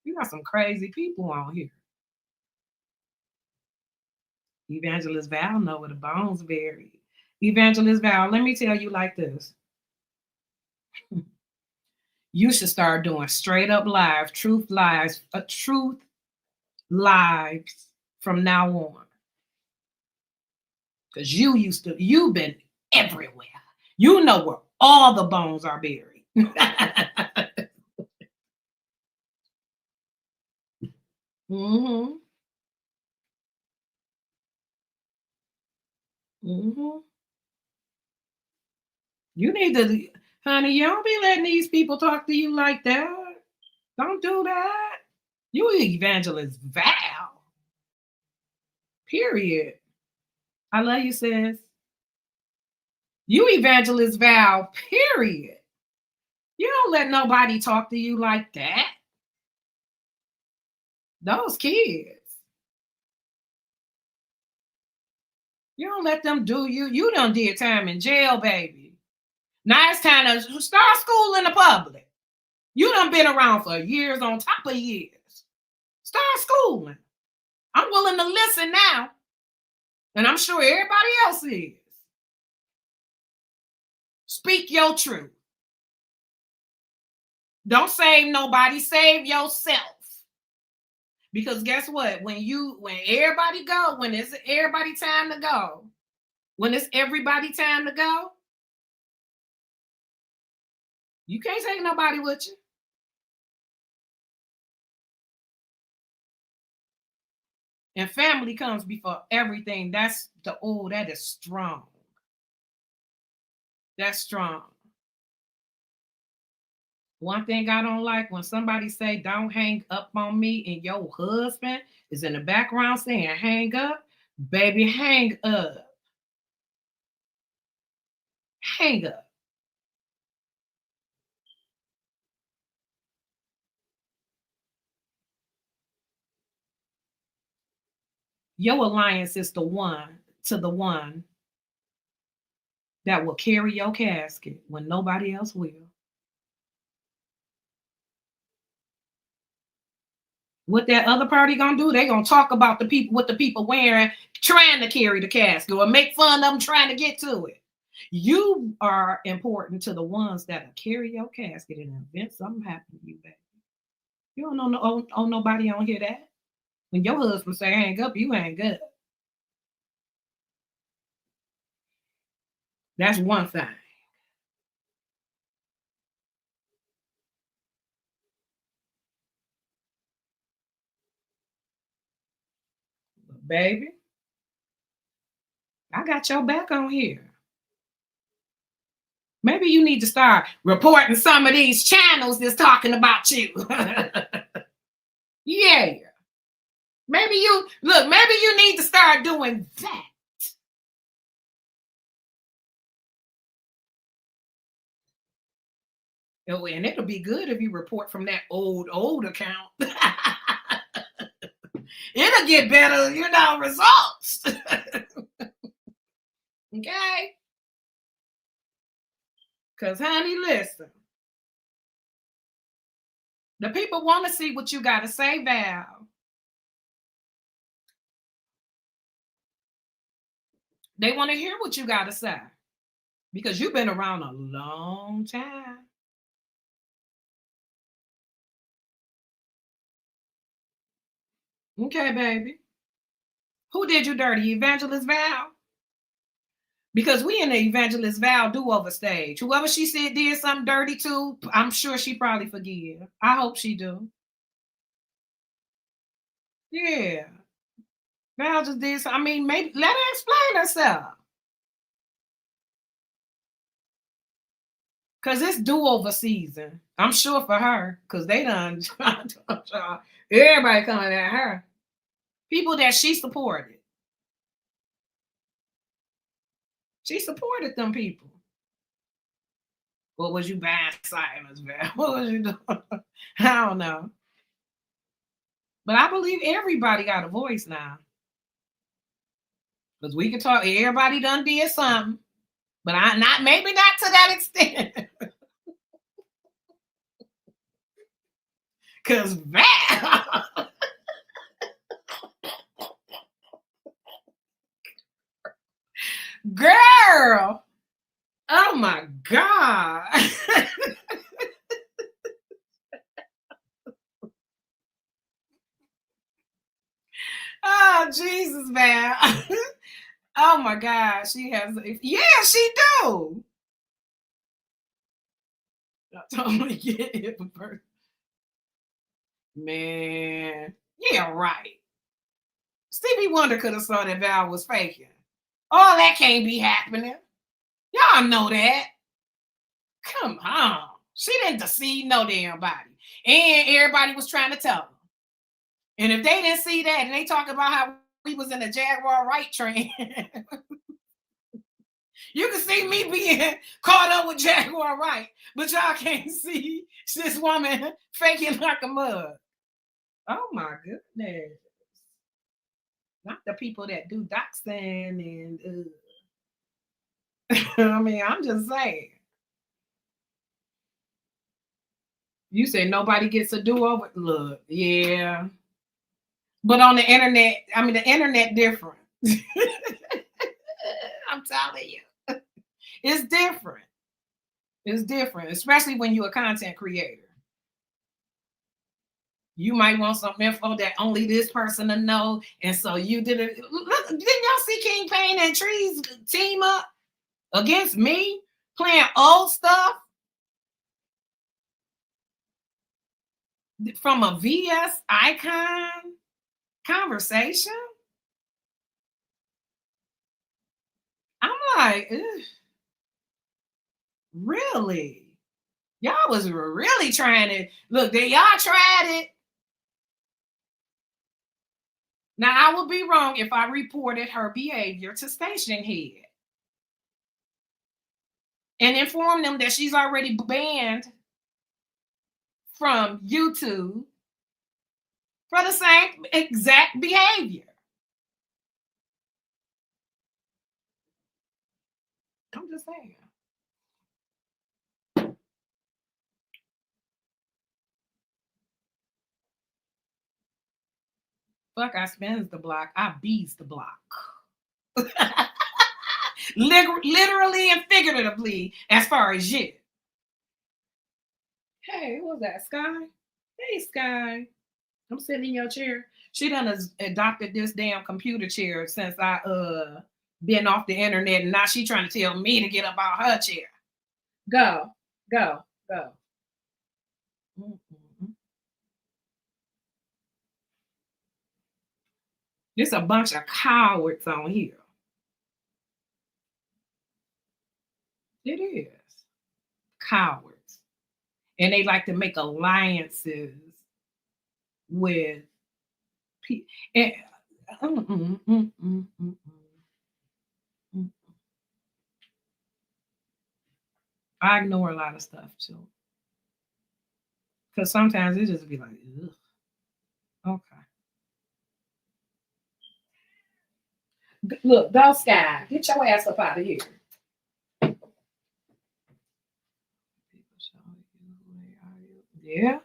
You got some crazy people on here. Evangelist Val know where the bones buried. Evangelist Val, let me tell you like this. You should start doing straight up live, truth lives from now on. Because you've been everywhere. You know where all the bones are buried. Hmm. Hmm. You need to, honey, you don't be letting these people talk to you like that. Don't do that. You evangelist Val. Period. I love you, sis. You evangelist Val, period. You don't let nobody talk to you like that. Those kids. You don't let them do you. You done did time in jail, baby. Now it's time to start school in the public. You done been around for years on top of years. Start schooling. I'm willing to listen now. And I'm sure everybody else is. Speak your truth. Don't save nobody, save yourself. Because guess what? When everybody go, when it's everybody time to go, when it's everybody time to go, you can't take nobody with you. And family comes before everything. That is strong. That's strong. One thing I don't like when somebody say don't hang up on me and your husband is in the background saying hang up, baby, hang up. Hang up. Your alliance is the one that will carry your casket when nobody else will. What that other party gonna do? They gonna talk about the people, what the people wearing, trying to carry the casket, or make fun of them trying to get to it. You are important to the ones that will carry your casket in an event something happened to you, baby. You don't know nobody on here that. When your husband say hang up, you hang up. That's one thing. But baby, I got your back on here. Maybe you need to start reporting some of these channels that's talking about you. Yeah. Maybe you need to start doing that. Oh, and it'll be good if you report from that old account. It'll get better, results. Okay? Because, honey, listen. The people want to see what you got to say, Val. They want to hear what you got to say. Because you've been around a long time. Okay, baby. Who did you dirty? Evangelist Val? Because we in the Evangelist Val do-over stage. Whoever she said did something dirty to, I'm sure she probably forgive. I hope she do. Yeah. Val just did something. I mean, maybe let her explain herself. Because it's do-over season. I'm sure for her. Because they done. Everybody coming at her. People that she supported. She supported them people. What was you backsliding us, Val? What was you doing? I don't know. But I believe everybody got a voice now. Because we can talk, everybody done did something. But maybe not to that extent. Because Val. Girl. Oh my God. Oh, Jesus, Val. Oh my God. She has, yeah, she do. I totally get it. Man. Yeah, right. Stevie Wonder could have saw that Val was faking. All that can't be happening. Y'all know that. Come on. She didn't deceive no damn body. And everybody was trying to tell them. And if they didn't see that and they talk about how we was in a Jaguar Wright train, you can see me being caught up with Jaguar Wright, but y'all can't see this woman faking like a mug. Oh my goodness. Not the people that do doxing and I mean, I'm just saying. You say nobody gets a do-over. Look, yeah. But on the internet, I mean, the internet different. I'm telling you. It's different. It's different, especially when you're a content creator. You might want some info that only this person to know. And so you did it. Look, didn't y'all see 𝓛𝓾𝓿'𝓼 and Trees team up against me playing old stuff from a VS icon conversation? I'm like, ugh, really? Y'all was really trying to look. Y'all tried it. Now I would be wrong if I reported her behavior to station head and informed them that she's already banned from YouTube for the same exact behavior. I'm just saying. Fuck, I spends the block. I bees the block. Literally and figuratively, as far as you. Hey, who was that? Sky? Hey, Sky. I'm sitting in your chair. She done has adopted this damn computer chair since I been off the internet, and now she trying to tell me to get up out her chair. Go, go, go. Mm-mm. There's a bunch of cowards on here. It is cowards, and they like to make alliances with people. And, mm, mm, mm, mm, mm, mm. I ignore a lot of stuff too, because sometimes it just be like, ugh, okay. Look, go Sky, get your ass up out of here. Yeah,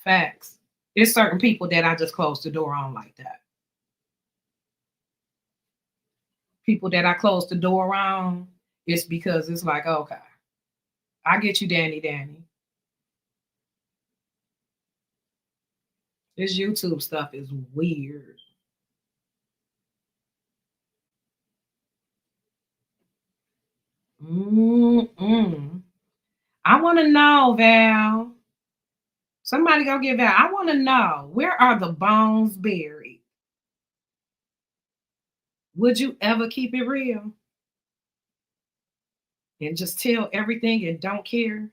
facts. There's certain people that I just close the door on like that. People that I close the door on, it's because it's like, okay, I get you, Danny, Danny. This YouTube stuff is weird. Mm-mm. I want to know, Val. Somebody go get Val. I want to know, where are the bones buried? Would you ever keep it real and just tell everything and don't care?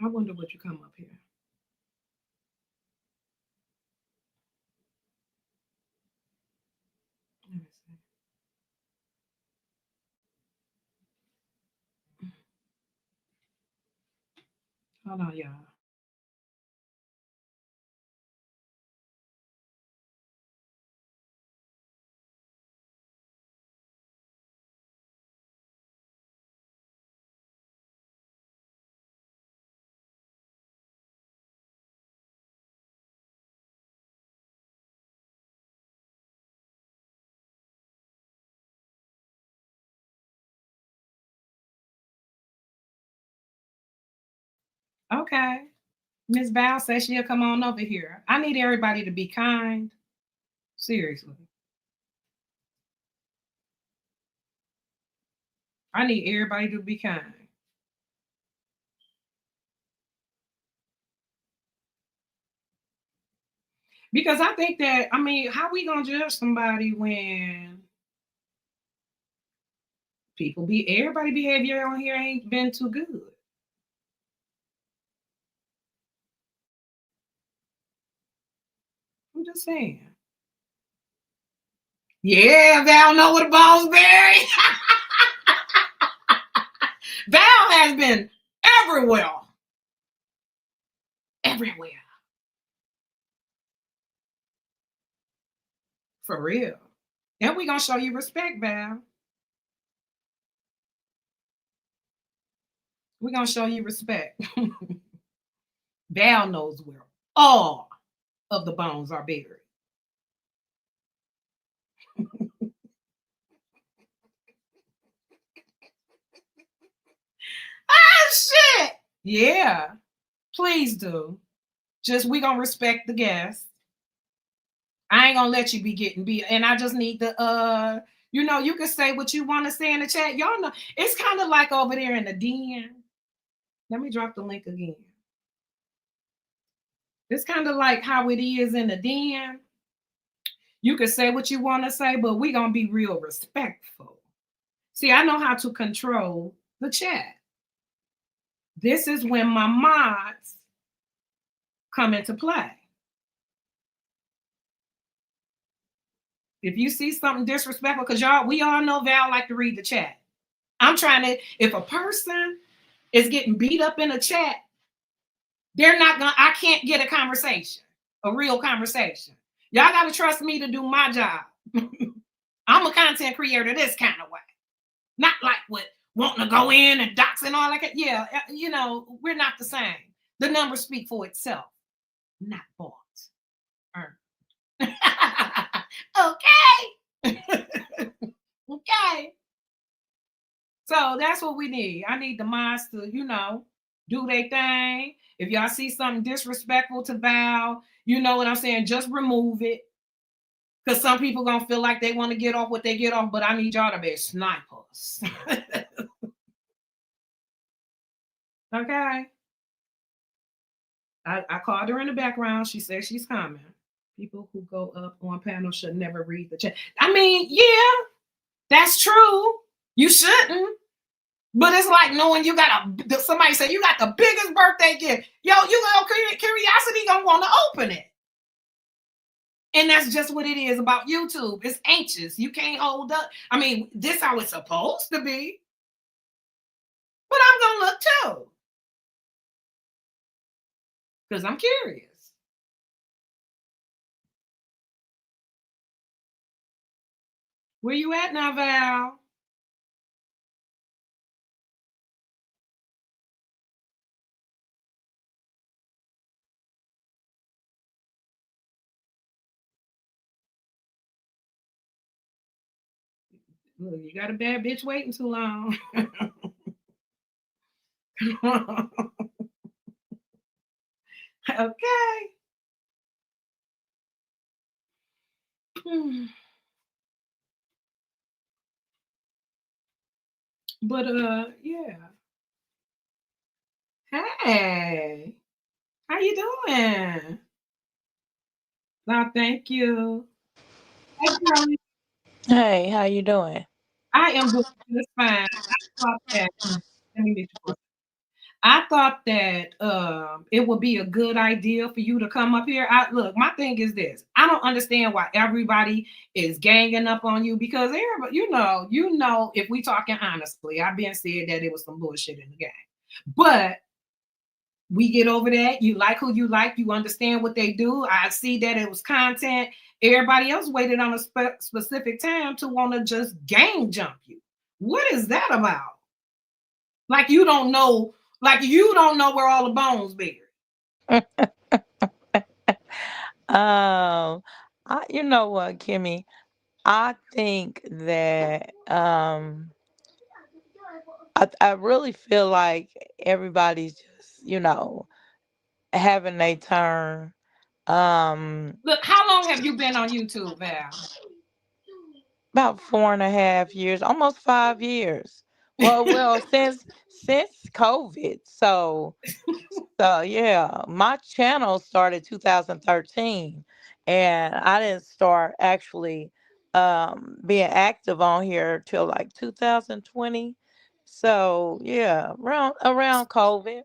I wonder would you come up here. Let me see. Hold on, y'all. Okay. Miss Val says she'll come on over here. I need everybody to be kind. Seriously. I need everybody to be kind. Because I think that, I mean, how we gonna judge somebody when everybody behavior on here ain't been too good. I'm just saying. Yeah, Val know what the ball's buried. Val has been everywhere. Everywhere. For real. And we gonna show you respect, Val. We're gonna show you respect. Val knows where all of the bones are buried. Ah, shit. Yeah, please do. Just we gonna respect the guests. I ain't gonna let you be getting beat. And I just need the you can say what you want to say in the chat. Y'all know it's kind of like over there in the den. Let me drop the link again. It's kind of like how it is in the den. You can say what you want to say, but we gonna be real respectful. See, I know how to control the chat. This is when my mods come into play. If you see something disrespectful, because we all know Val like to read the chat. I'm trying to, if a person is getting beat up in a chat, I can't get a conversation, a real conversation. Y'all got to trust me to do my job. I'm a content creator this kind of way. Not like with wanting to go in and dox and all that. Yeah, we're not the same. The numbers speak for itself, not bought. Okay. Okay. So that's what we need. I need the mods to, do their thing. If y'all see something disrespectful to Val, you know what I'm saying? Just remove it. Because some people gonna feel like they want to get off what they get off, but I need y'all to be snipers. Okay. I called her in the background. She said she's coming. People who go up on panel should never read the chat. I mean, yeah, that's true. You shouldn't. But it's like knowing you got somebody say you got the biggest birthday gift. Yo, curiosity gonna want to open it. And that's just what it is about YouTube. It's anxious. You can't hold up. I mean, this how it's supposed to be. But I'm gonna look too. Because I'm curious. Where you at now, Val? Look, you got a bad bitch waiting too long. Okay. But yeah. Hey, how you doing? No, thank you. Hey, Carly. Hey, how you doing? I am doing just fine. I thought that. Let me meet you for a I thought that it would be a good idea for you to come up here. Look, my thing is this: I don't understand why everybody is ganging up on you because everybody, if we talking honestly, I've been said that it was some bullshit in the game, but we get over that. You like who you like. You understand what they do. I see that it was content. Everybody else waited on a specific time to want to just gang jump you. What is that about? Like you don't know. Like you don't know where all the bones buried. You know what, Kimmy? I think that I really feel like everybody's just, having their turn. Um, Look, how long have you been on YouTube, Val? about 4.5 years, almost 5 years. Well, since COVID. So yeah, my channel started 2013, and I didn't start actually being active on here till like 2020. So yeah, around COVID.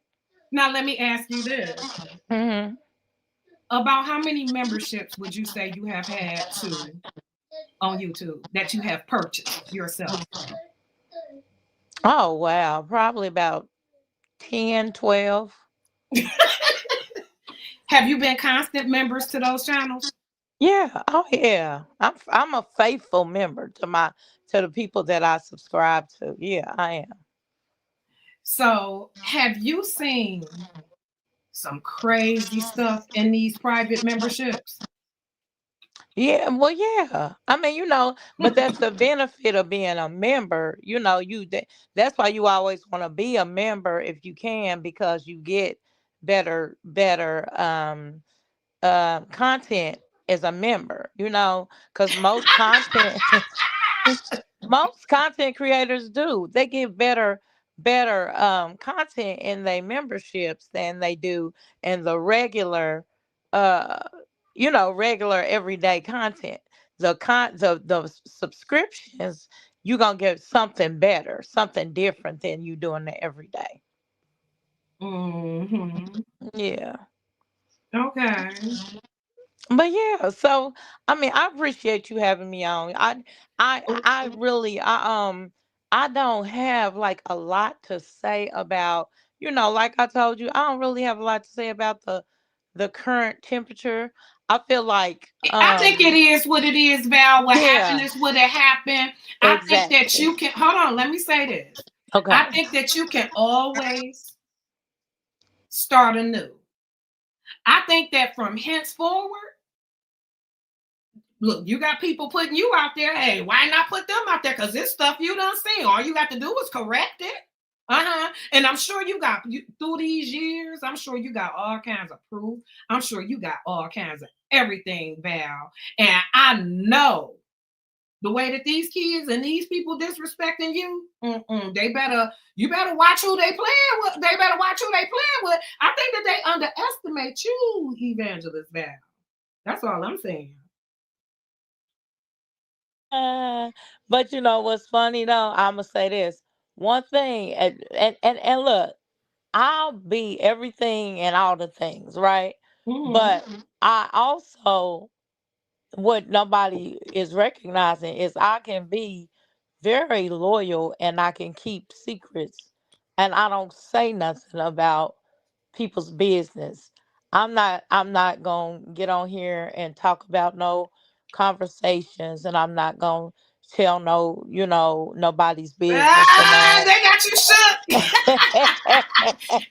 Now let me ask you this. Hmm. About how many memberships would you say you have had to on YouTube that you have purchased yourself? Oh wow, probably about 10, 12. Have you been constant members to those channels? Yeah, oh yeah. I'm a faithful member to the people that I subscribe to. Yeah, I am. So, have you seen some crazy stuff in these private memberships? Yeah, well, yeah. I mean, but that's the benefit of being a member. That's why you always want to be a member if you can, because you get better content as a member. Because most content creators do. They get better content in their memberships than they do in the uh regular everyday content. The subscriptions, you're gonna get something better, something different than you doing the everyday. Hmm. Yeah. Okay. But yeah, so I mean, I appreciate you having me on. I really I don't have like a lot to say about, like I told you, I don't really have a lot to say about the current temperature. I feel like, I think it is what it is, Val. What happened yeah, is what it happened. I think that exactly. you can hold on, let me say this. I Okay. think that you can always start anew. I think that from henceforward, look, you got people putting you out there. Hey, why not put them out there? Because this stuff you done seen. All you got to do is correct it. And I'm sure you got through these years, I'm sure you got all kinds of proof. I'm sure you got all kinds of everything, Val. And I know the way that these kids and these people disrespecting you, you better watch who they playing with. They better watch who they playing with. I think that they underestimate you, Evangelist Val. That's all I'm saying. Uh, but you know what's funny though? I'm gonna say this one thing, and look, I'll be everything and all the things, right? Mm-hmm. But I also, what nobody is recognizing is I can be very loyal and I can keep secrets and I don't say nothing about people's business. I'm not going to get on here and talk about no conversations, and I'm not going to tell no, nobody's business and Ah, that. they got you shook.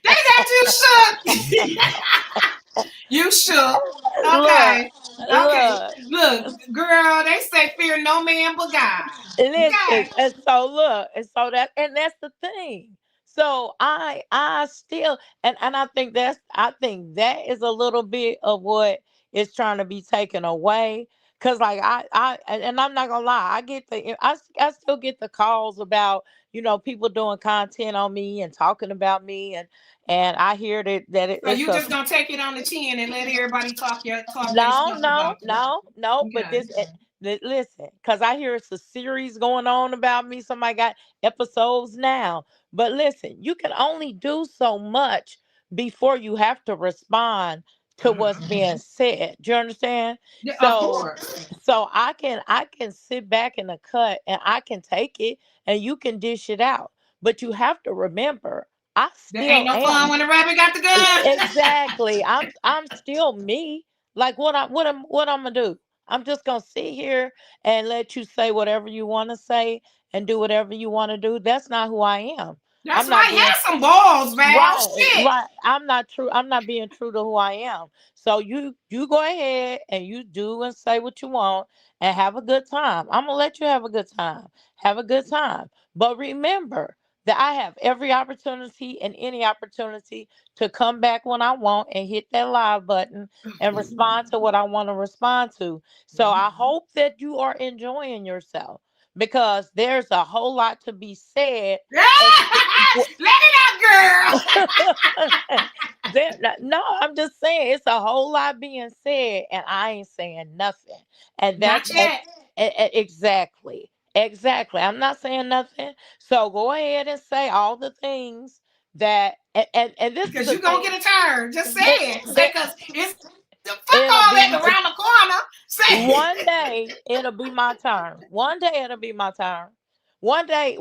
They got you shook. You shook. Look, Okay. Okay. look. Look, girl, they say fear no man but God. Listen, Okay. and so look, and so that, and that's the thing. So I still, and I think that is a little bit of what is trying to be taken away. Cause like and I'm not gonna lie, I still get the calls about, people doing content on me and talking about me, and I hear So it's you a, just gonna take it on the chin and let everybody talk their no, stuff no, about you. no, no. But Okay. listen, because I hear it's a series going on about me. Somebody got episodes now. But listen, you can only do so much before you have to respond to what's Uh-huh. being said. Do you understand? Yeah, of So, course. so I can sit back in the cut and I can take it and you can dish it out. But you have to remember, I There ain't still no fun am. when the rabbit got the gun. Exactly. I'm still me. Like what I'm gonna do? I'm just gonna sit here and let you say whatever you want to say and do whatever you want to do. That's not who I am. That's I'm not right. being Have some balls, Val. right, Shit. right. I'm not true. I'm not being true to who I am. So you go ahead and you do and say what you want and have a good time. I'm gonna let you have a good time. Have a good time. But remember that I have every opportunity and any opportunity to come back when I want and hit that live button and respond to what I want to respond to. So I hope that you are enjoying yourself because there's a whole lot to be said. Let it out, girl. No, I'm just saying it's a whole lot being said, and I ain't saying nothing. And Not that's yet. exactly, exactly. I'm not saying nothing. So go ahead and say all the things that, and this is Because the you gonna thing. get a turn. Just say It, it. Say it, because it's the fuck it'll all be that around the corner. Say one it. day. It'll be my turn. One day it'll be my turn. One day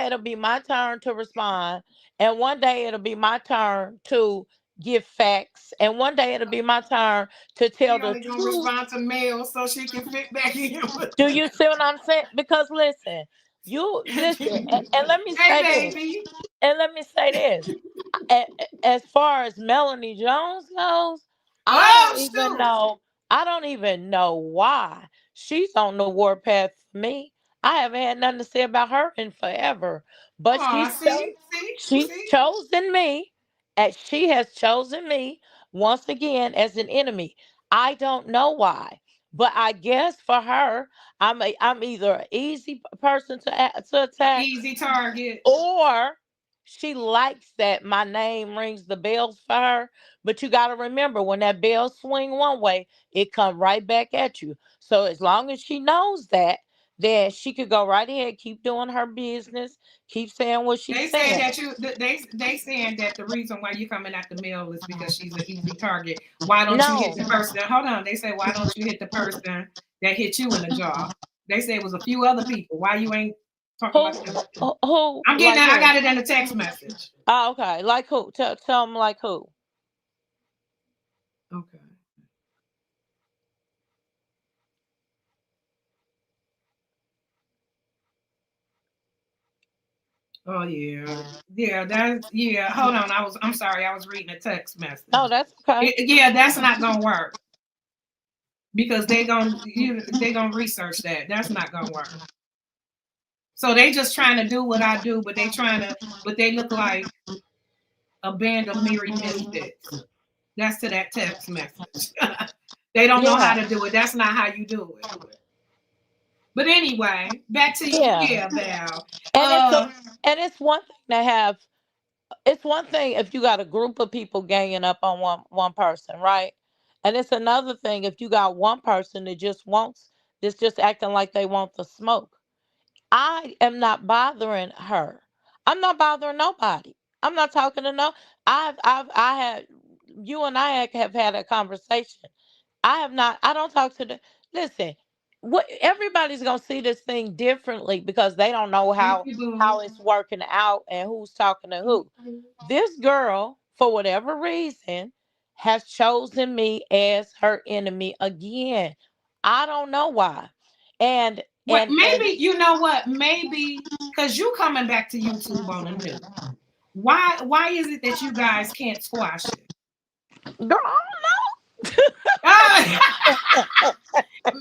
it'll be my turn to respond, and one day it'll be my turn to give facts, and one day it'll be my turn to tell She the only gonna truth. respond to mail so she can fit back in with Do you see what I'm saying? Because listen, you listen, and let me Hey say this, baby. and let me say this. As far as Melanie Jones goes, I Oh don't even shoot. know. I don't even know why she's on the warpath for me. I haven't had nothing to say about her in forever, but Oh, see, see, she's see. chosen me, as she has chosen me once again as an enemy. I don't know why, but I guess for her, I'm either an easy person to attack, Easy target. or she likes that my name rings the bells for her. But you got to remember, when that bell swing one way, it come right back at you. So as long as she knows that, then she could go right ahead, keep doing her business, keep saying what she's They said saying. that they saying that the reason why you coming at the mail is because she's an easy target. Why don't you hit No. the person? Hold on. They say why don't you hit the person that hit you in the jaw? They say it was a few other people. Why you ain't talking Who, about them? who, I'm getting like that. I who? got it in the text message. Oh, okay. Like who? Tell them like who? Okay. Oh yeah. Yeah, that's yeah. Hold on. I'm sorry, I was reading a text Oh, message. that's okay. Yeah, that's not gonna work because they gonna research that. That's not gonna work. So they just trying to do what I do, but but they look like a band of merry misfits. That's to that text message. They don't know how Yeah, to do it. That's not how you do it. But anyway, back to yeah. yeah, Val. And Uh, it's one thing to have. It's one thing if you got a group of people ganging up on one person, right? And it's another thing if you got one person that that's just acting like they want the smoke. I am not bothering her. I'm not bothering nobody. I'm not talking to no. I had you and I have had a conversation. I have not. I don't talk to the. Listen, what everybody's gonna see this thing differently because they don't know thank you, how boo. it's working out and who's talking to who. This girl, for whatever reason, has chosen me as her enemy again. I don't know why. And What and maybe you know what? Maybe because you coming back to YouTube on a new. Why is it that you guys can't squash it? girl, Uh,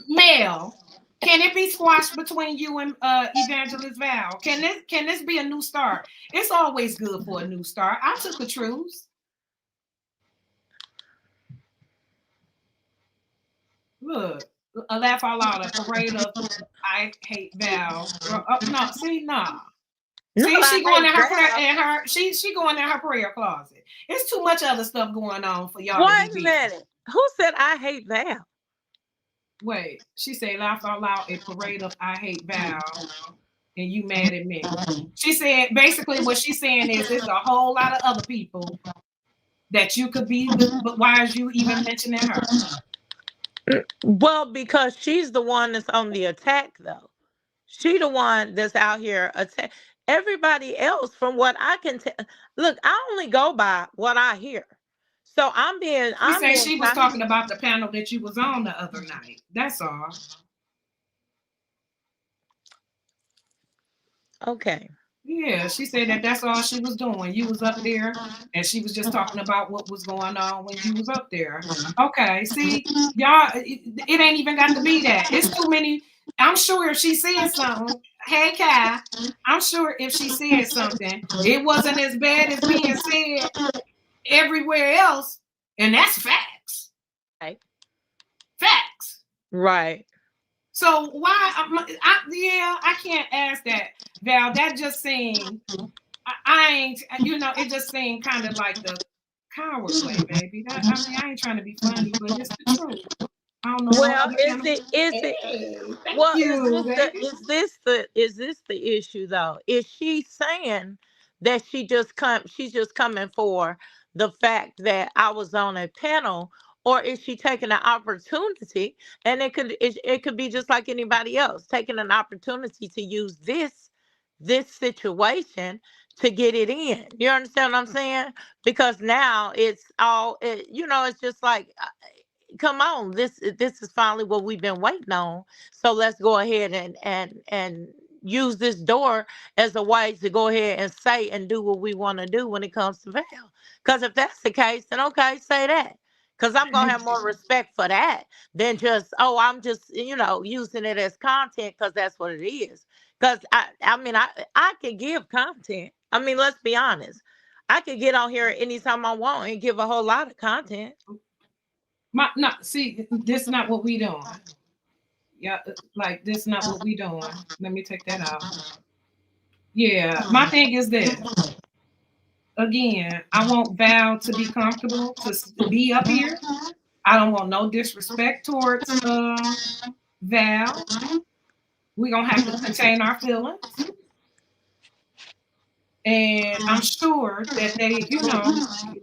Mel, can it be squashed between you and Evangelist Val? Can this be a new start? It's always good for a new start. I took a truce. Look, a laugh out loud, a parade of I hate Val. No, see, nah. not See, I she going hate in her prayer Val. and she going in her prayer closet. It's too much other stuff going on for y'all to be Wait a beefing. minute. Who said I hate Val? Wait, she said, laugh out loud, a parade of I hate Val, and you mad at me. She said, basically, what she's saying is, there's a whole lot of other people that you could be with, but why is you even mentioning her? Well, because she's the one that's on the attack, though. She the one that's out here attack. Everybody else, from what I can tell, look, I only go by what I hear. So She I'm said being she was kind. talking about the panel that you was on the other night. That's all. Okay. Yeah, she said that that's all she was doing. You was up there, and she was just talking about what was going on when you was up there. Okay, see, y'all, it ain't even got to be that. It's too many. I'm sure if she said something, hey, Kai, I'm sure if she said something, it wasn't as bad as being said everywhere else, and that's facts. Right. Facts. Right. So why? Yeah, I can't ask that, Val. That just seemed I ain't, it just seemed kind of like the coward way, baby. I ain't trying to be funny, but it's the truth. I don't know no Well, other kind of. is it Hey, thank well, you, baby. is this the issue though? Is she saying that she's just coming for the fact that I was on a panel, or is she taking an opportunity, and it could be just like anybody else taking an opportunity to use this situation to get it in. You understand what I'm saying? Because now it's just like come on, this is finally what we've been waiting on. So let's go ahead and use this door as a way to go ahead and say and do what we want to do when it comes to Val. Because if that's the case, then okay, say that. Because I'm gonna have more respect for that than just, oh, I'm just using it as content because that's what it is. Because I can give content. I mean, let's be honest. I could get on here anytime I want and give a whole lot of content. No, see, this is not what we doing. Yeah, like this not what we doing. Let me take that out. Yeah, my thing is this. Again, I want Val to be comfortable to be up here. I don't want no disrespect towards Val. We're gonna have to contain our feelings. And I'm sure that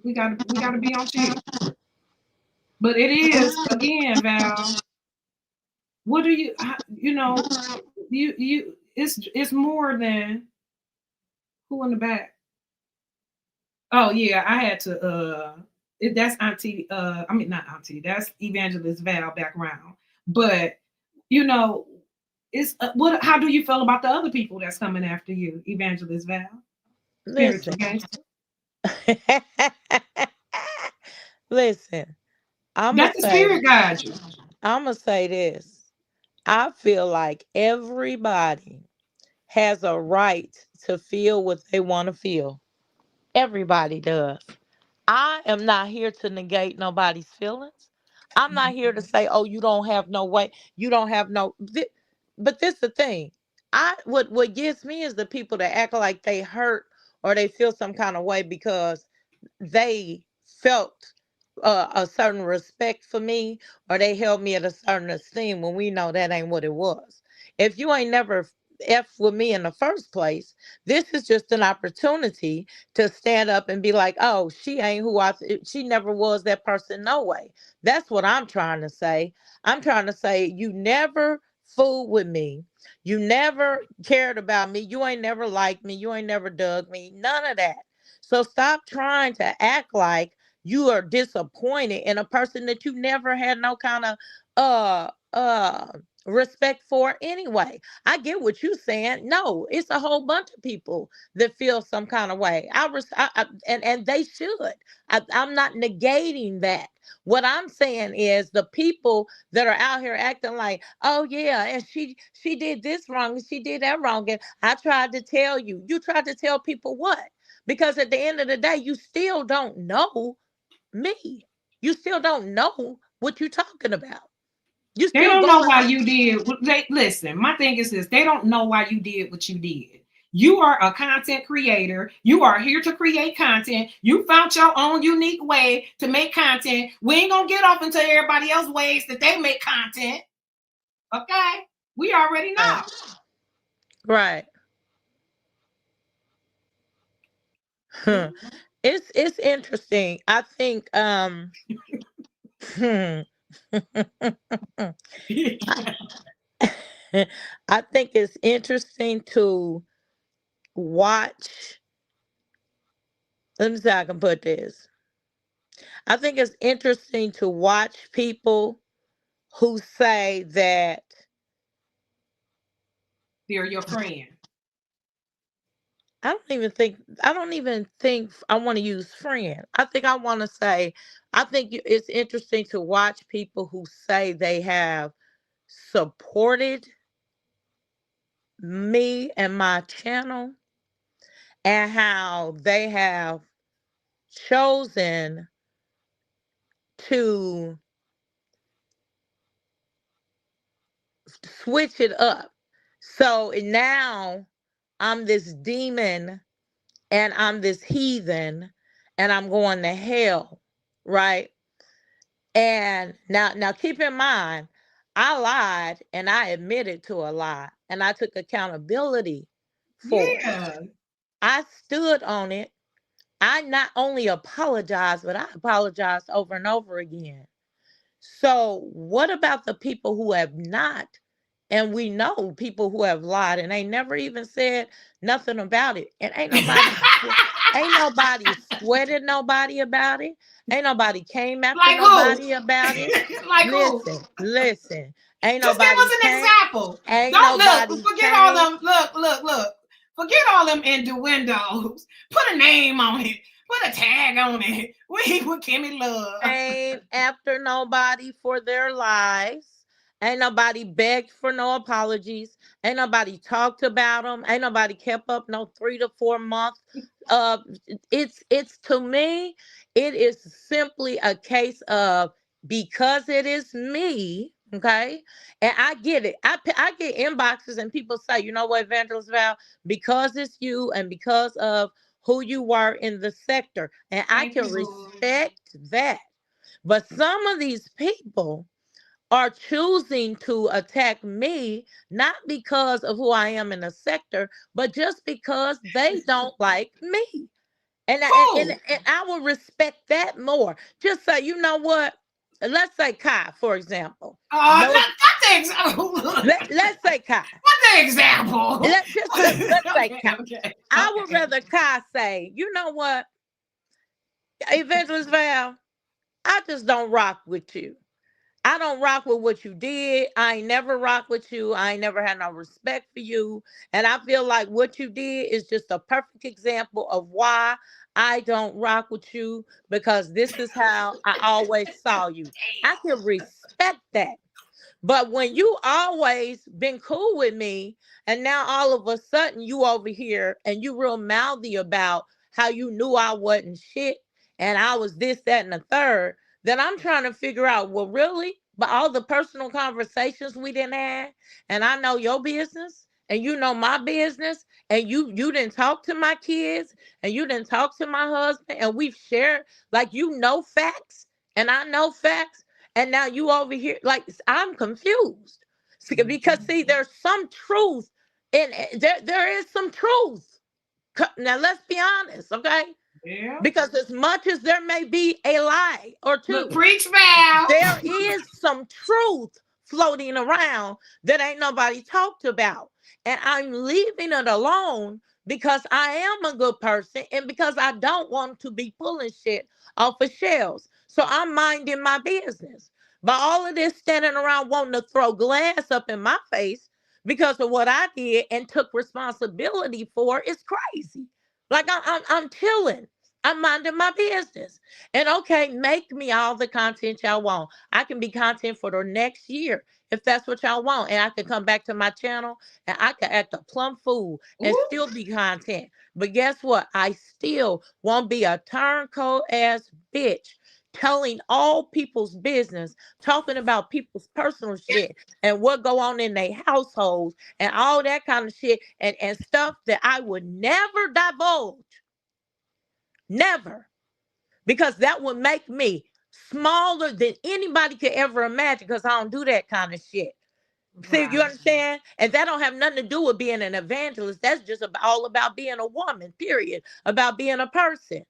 we gotta be on chill. But it is again, Val. What do it's more than who in the back. Oh yeah, I had to that's Auntie I mean not Auntie, that's Evangelist Val background. But you know, it's what how do you feel about the other people that's coming after you, Evangelist Val? Spiritual Listen. gangster. Listen, I'ma That's the say spirit guide you. I'ma say this. I feel like everybody has a right to feel what they want to feel. Everybody does. I am not here to negate nobody's feelings. I'm not here to say, "Oh, you don't have no way. You don't have no." But this the thing. What gets me is the people that act like they hurt or they feel some kind of way because they felt a certain respect for me or they held me at a certain esteem when we know that ain't what it was. If you ain't never F with me in the first place, this is just an opportunity to stand up and be like, oh, she ain't who she never was that person, no way. That's what I'm trying to say. I'm trying to say, you never fooled with me. You never cared about me. You ain't never liked me. You ain't never dug me. None of that. So stop trying to act like you are disappointed in a person that you never had no kind of uh uh respect for anyway. I get what you saying. No, it's a whole bunch of people that feel some kind of way. And they should. I'm not negating that. What I'm saying is the people that are out here acting like, oh yeah, and she did this wrong and she did that wrong. And I tried to tell you. You tried to tell people what? Because at the end of the day, you still don't know me. You still don't know what you're talking about. You They still don't know going why on. you did. They listen. My thing is this: they don't know why you did what you did. You are a content creator. You are here to create content. You found your own unique way to make content. We ain't gonna get off into everybody else's ways that they make content. Okay, we already Right. know. Right. Huh. It's interesting. I think hmm, I think it's interesting to watch. Let me see how I can put this. I think it's interesting to watch people who say that They're your friend. I don't even think I want to use friend. I think I want to say I think it's interesting to watch people who say they have supported me and my channel and how they have chosen to switch it up. So now I'm this demon and I'm this heathen and I'm going to hell, right? And now keep in mind, I lied and I admitted to a lie and I took accountability for it. Yeah, I stood on it. I not only apologized, but I apologized over and over again. So, what about the people who have not? And we know people who have lied and they never even said nothing about it. And ain't nobody sweated nobody about it. Ain't nobody came after like who? nobody about it. Like who? Listen. Ain't Just give nobody us an came. example. Ain't Don't look. nobody Forget all came. them. Look. Forget all them innuendos. Put a name on it. Put a tag on it. We with Kimmy Love. Came after nobody for their lives. Ain't nobody begged for no apologies. Ain't nobody talked about them. Ain't nobody kept up no 3 to 4 months. Uh, it's to me, it is simply a case of because it is me. Okay, and I get it. I get inboxes and people say, you know what, Evangelist Val, because it's you and because of who you were in the sector. And I Thank can you, Lord. respect that. But some of these people are choosing to attack me not because of who I am in the sector, but just because they don't like me. Who? And I will respect that more. Just say, you know what? Let's say Kai, for example. No, Not the example. let's say Kai. The example. Let's say Kai. I would Okay. rather Kai say, you know what, Evangelist Val, I just don't rock with you. I don't rock with what you did. I ain't never rock with you. I ain't never had no respect for you. And I feel like what you did is just a perfect example of why I don't rock with you, because this is how I always saw you. I can respect that. But when you always been cool with me, and now all of a sudden you over here and you real mouthy about how you knew I wasn't shit and I was this, that, and the third, then I'm trying to figure out, well, really? But all the personal conversations we didn't have, and I know your business, and you know my business, and you didn't talk to my kids, and you didn't talk to my husband, and we've shared, like, you know facts, and I know facts, and now you over here, like, I'm confused. Because see, there's some truth in there is some truth. Now let's be honest, okay? Yeah. Because as much as there may be a lie or Look, two, preach, Val. there is some truth floating around that ain't nobody talked about. And I'm leaving it alone because I am a good person and because I don't want to be pulling shit off of shelves. So I'm minding my business. But all of this standing around wanting to throw glass up in my face because of what I did and took responsibility for is crazy. Like I'm chilling. I'm minding my business. And okay, make me all the content y'all want. I can be content for the next year if that's what y'all want. And I can come back to my channel and I can act a plumb fool and Ooh. still be content. But guess what? I still won't be a turncoat ass bitch telling all people's business, talking about people's personal shit and what go on in their households and all that kind of shit and stuff that I would never divulge. Never, because that would make me smaller than anybody could ever imagine because I don't do that kind of shit. See, you Right. understand? And that don't have nothing to do with being an evangelist. That's just all about being a woman, period. About being a person.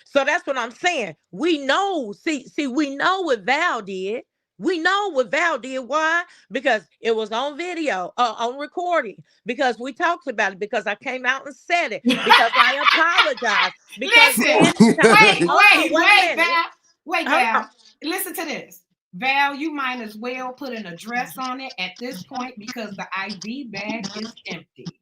So that's what I'm saying. We know, we know what Val did. We know what Val did. Why? Because it was on video, on recording. Because we talked about it. Because I came out and said it. Because I apologized. Because Listen. Danny, Wait, hold on, wait, wait a wait, minute. Val. Wait, Hold on. Val. Listen to this. Val, you might as well put an address on it at this point because the IV bag is empty.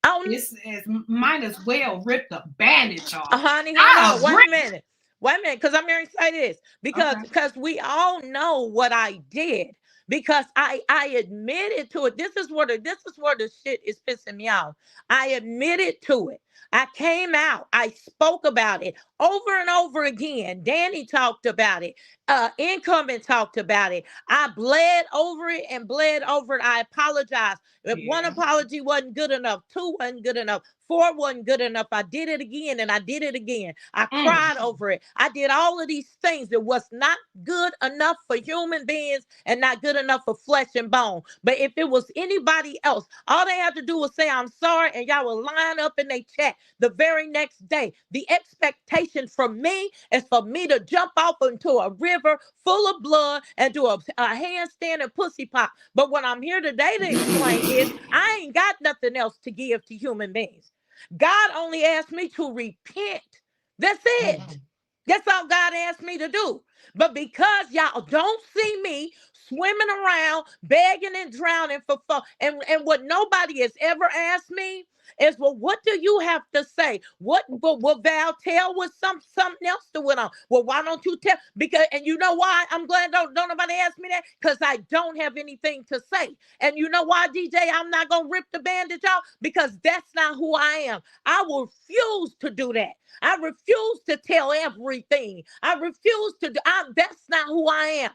Oh, This is might as well rip the bandage off. honey, hold I on. Wait agree. a minute. Wait a minute, because I'm going to say this. Okay. Because we all know what I did. Because I admitted to it. This is where the shit is pissing me off. I admitted to it. I came out. I spoke about it over and over again. Danny talked about it. Incoming talked about it. I bled over it and bled over it. I apologize. If one Yeah. apology wasn't good enough, two wasn't good enough, four wasn't good enough, I did it again and I did it again. I Mm. cried over it. I did all of these things that was not good enough for human beings and not good enough for flesh and bone. But if it was anybody else, all they had to do was say, I'm sorry, and y'all will line up in their chat the very next day. The expectation from me is for me to jump off into a river full of blood and do a handstand and pussy pop. But what I'm here today to explain is I ain't got nothing else to give to human beings. God only asked me to repent. That's it. That's all God asked me to do. But because y'all don't see me swimming around, begging and drowning for fun, and what nobody has ever asked me is, well, what do you have to say? What will Val tell with something else to went on? Well, why don't you tell? Because, and you know why? I'm glad don't nobody ask me that, because I don't have anything to say. And you know why, DJ? I'm not gonna rip the bandage off because that's not who I am. I refuse to do that. I refuse to tell everything. I refuse to do. That's not who I am.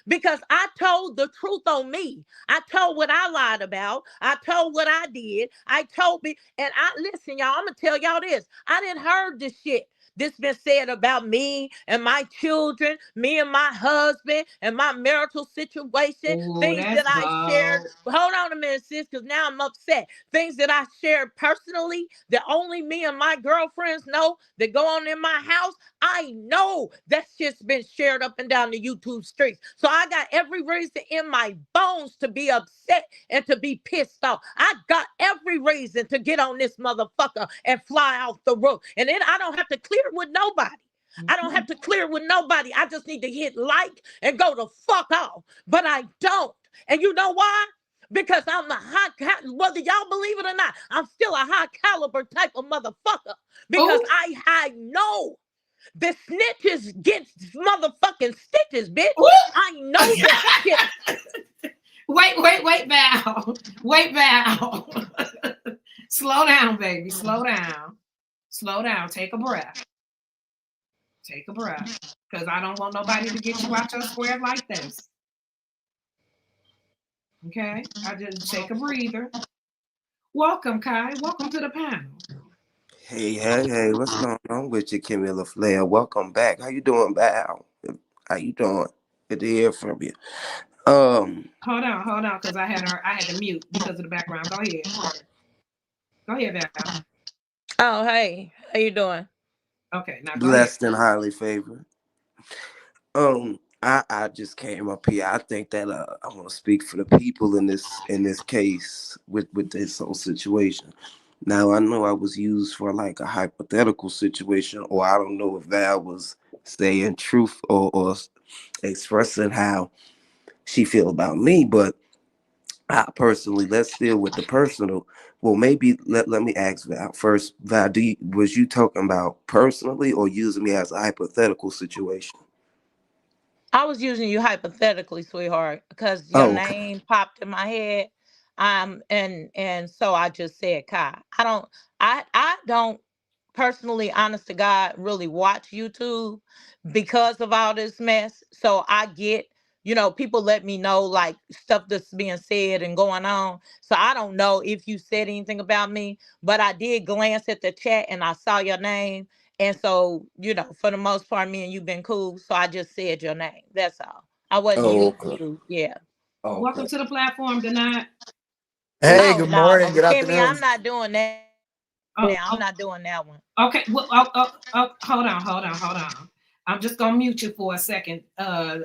Because I told the truth on me. I told what I lied about. I told what I did. I told me, and I listen, y'all. I'm gonna tell y'all this. I didn't heard this shit. This been said about me and my children, me and my husband, and my marital situation. Oh, Things that's that I shared. bold. Hold on a minute, sis, because now I'm upset. Things that I shared personally that only me and my girlfriends know that go on in my house. I know that shit's been shared up and down the YouTube streets. So I got every reason in my bones to be upset and to be pissed off. I got every reason to get on this motherfucker and fly off the roof. And then I don't have to clear it with nobody. I don't have Mhm. to clear with nobody. I just need to hit like and go the fuck off. But I don't. And you know why? Because I'm a whether y'all believe it or not, I'm still a high caliber type of motherfucker. Because Oh, I know the snitches get motherfucking stitches, bitch. oh. I know that shit. Wait, Val. Wait, Val. Slow down, baby. Slow down. Slow down. Take a breath. Take a breath. Because I don't want nobody to get you out your square like this. Okay? I just take a breather. Welcome, Kai. Welcome to the panel. Hey, what's going on with you, 𝓛𝓾𝓿'𝓼? Welcome back. How you doing, Val? How you doing? Good to hear from you. Um, Hold on, because I had to mute because of the background. Go ahead. Go ahead, Val. Oh, hey, how you doing? Okay, now go ahead. blessed and highly favored. I just came up here. I think that I want to speak for the people in this case with this whole situation. Now I know I was used for like a hypothetical situation, or I don't know if Val was saying truth or expressing how she feel about me, but I personally, let's deal with the personal. Well, maybe let me ask Val first. Val, was you talking about personally or using me as a hypothetical situation? I was using you hypothetically, sweetheart, because your Oh, okay. name popped in my head. And so I just said Kai. I don't personally, honest to God, really watch YouTube because of all this mess. So I get, people let me know like stuff that's being said and going on. So I don't know if you said anything about me, but I did glance at the chat and I saw your name. And so, for the most part, me and you've been cool. So I just said your name. That's all. I wasn't Oh, using okay. you. Yeah. Okay. Welcome to the platform, Denied. Hey, Oh good Okay. no, morning, good Kimmy, afternoon. I'm not doing that Oh, now. I'm oh, not doing that one. okay. Well, hold on. I'm just gonna mute you for a second. I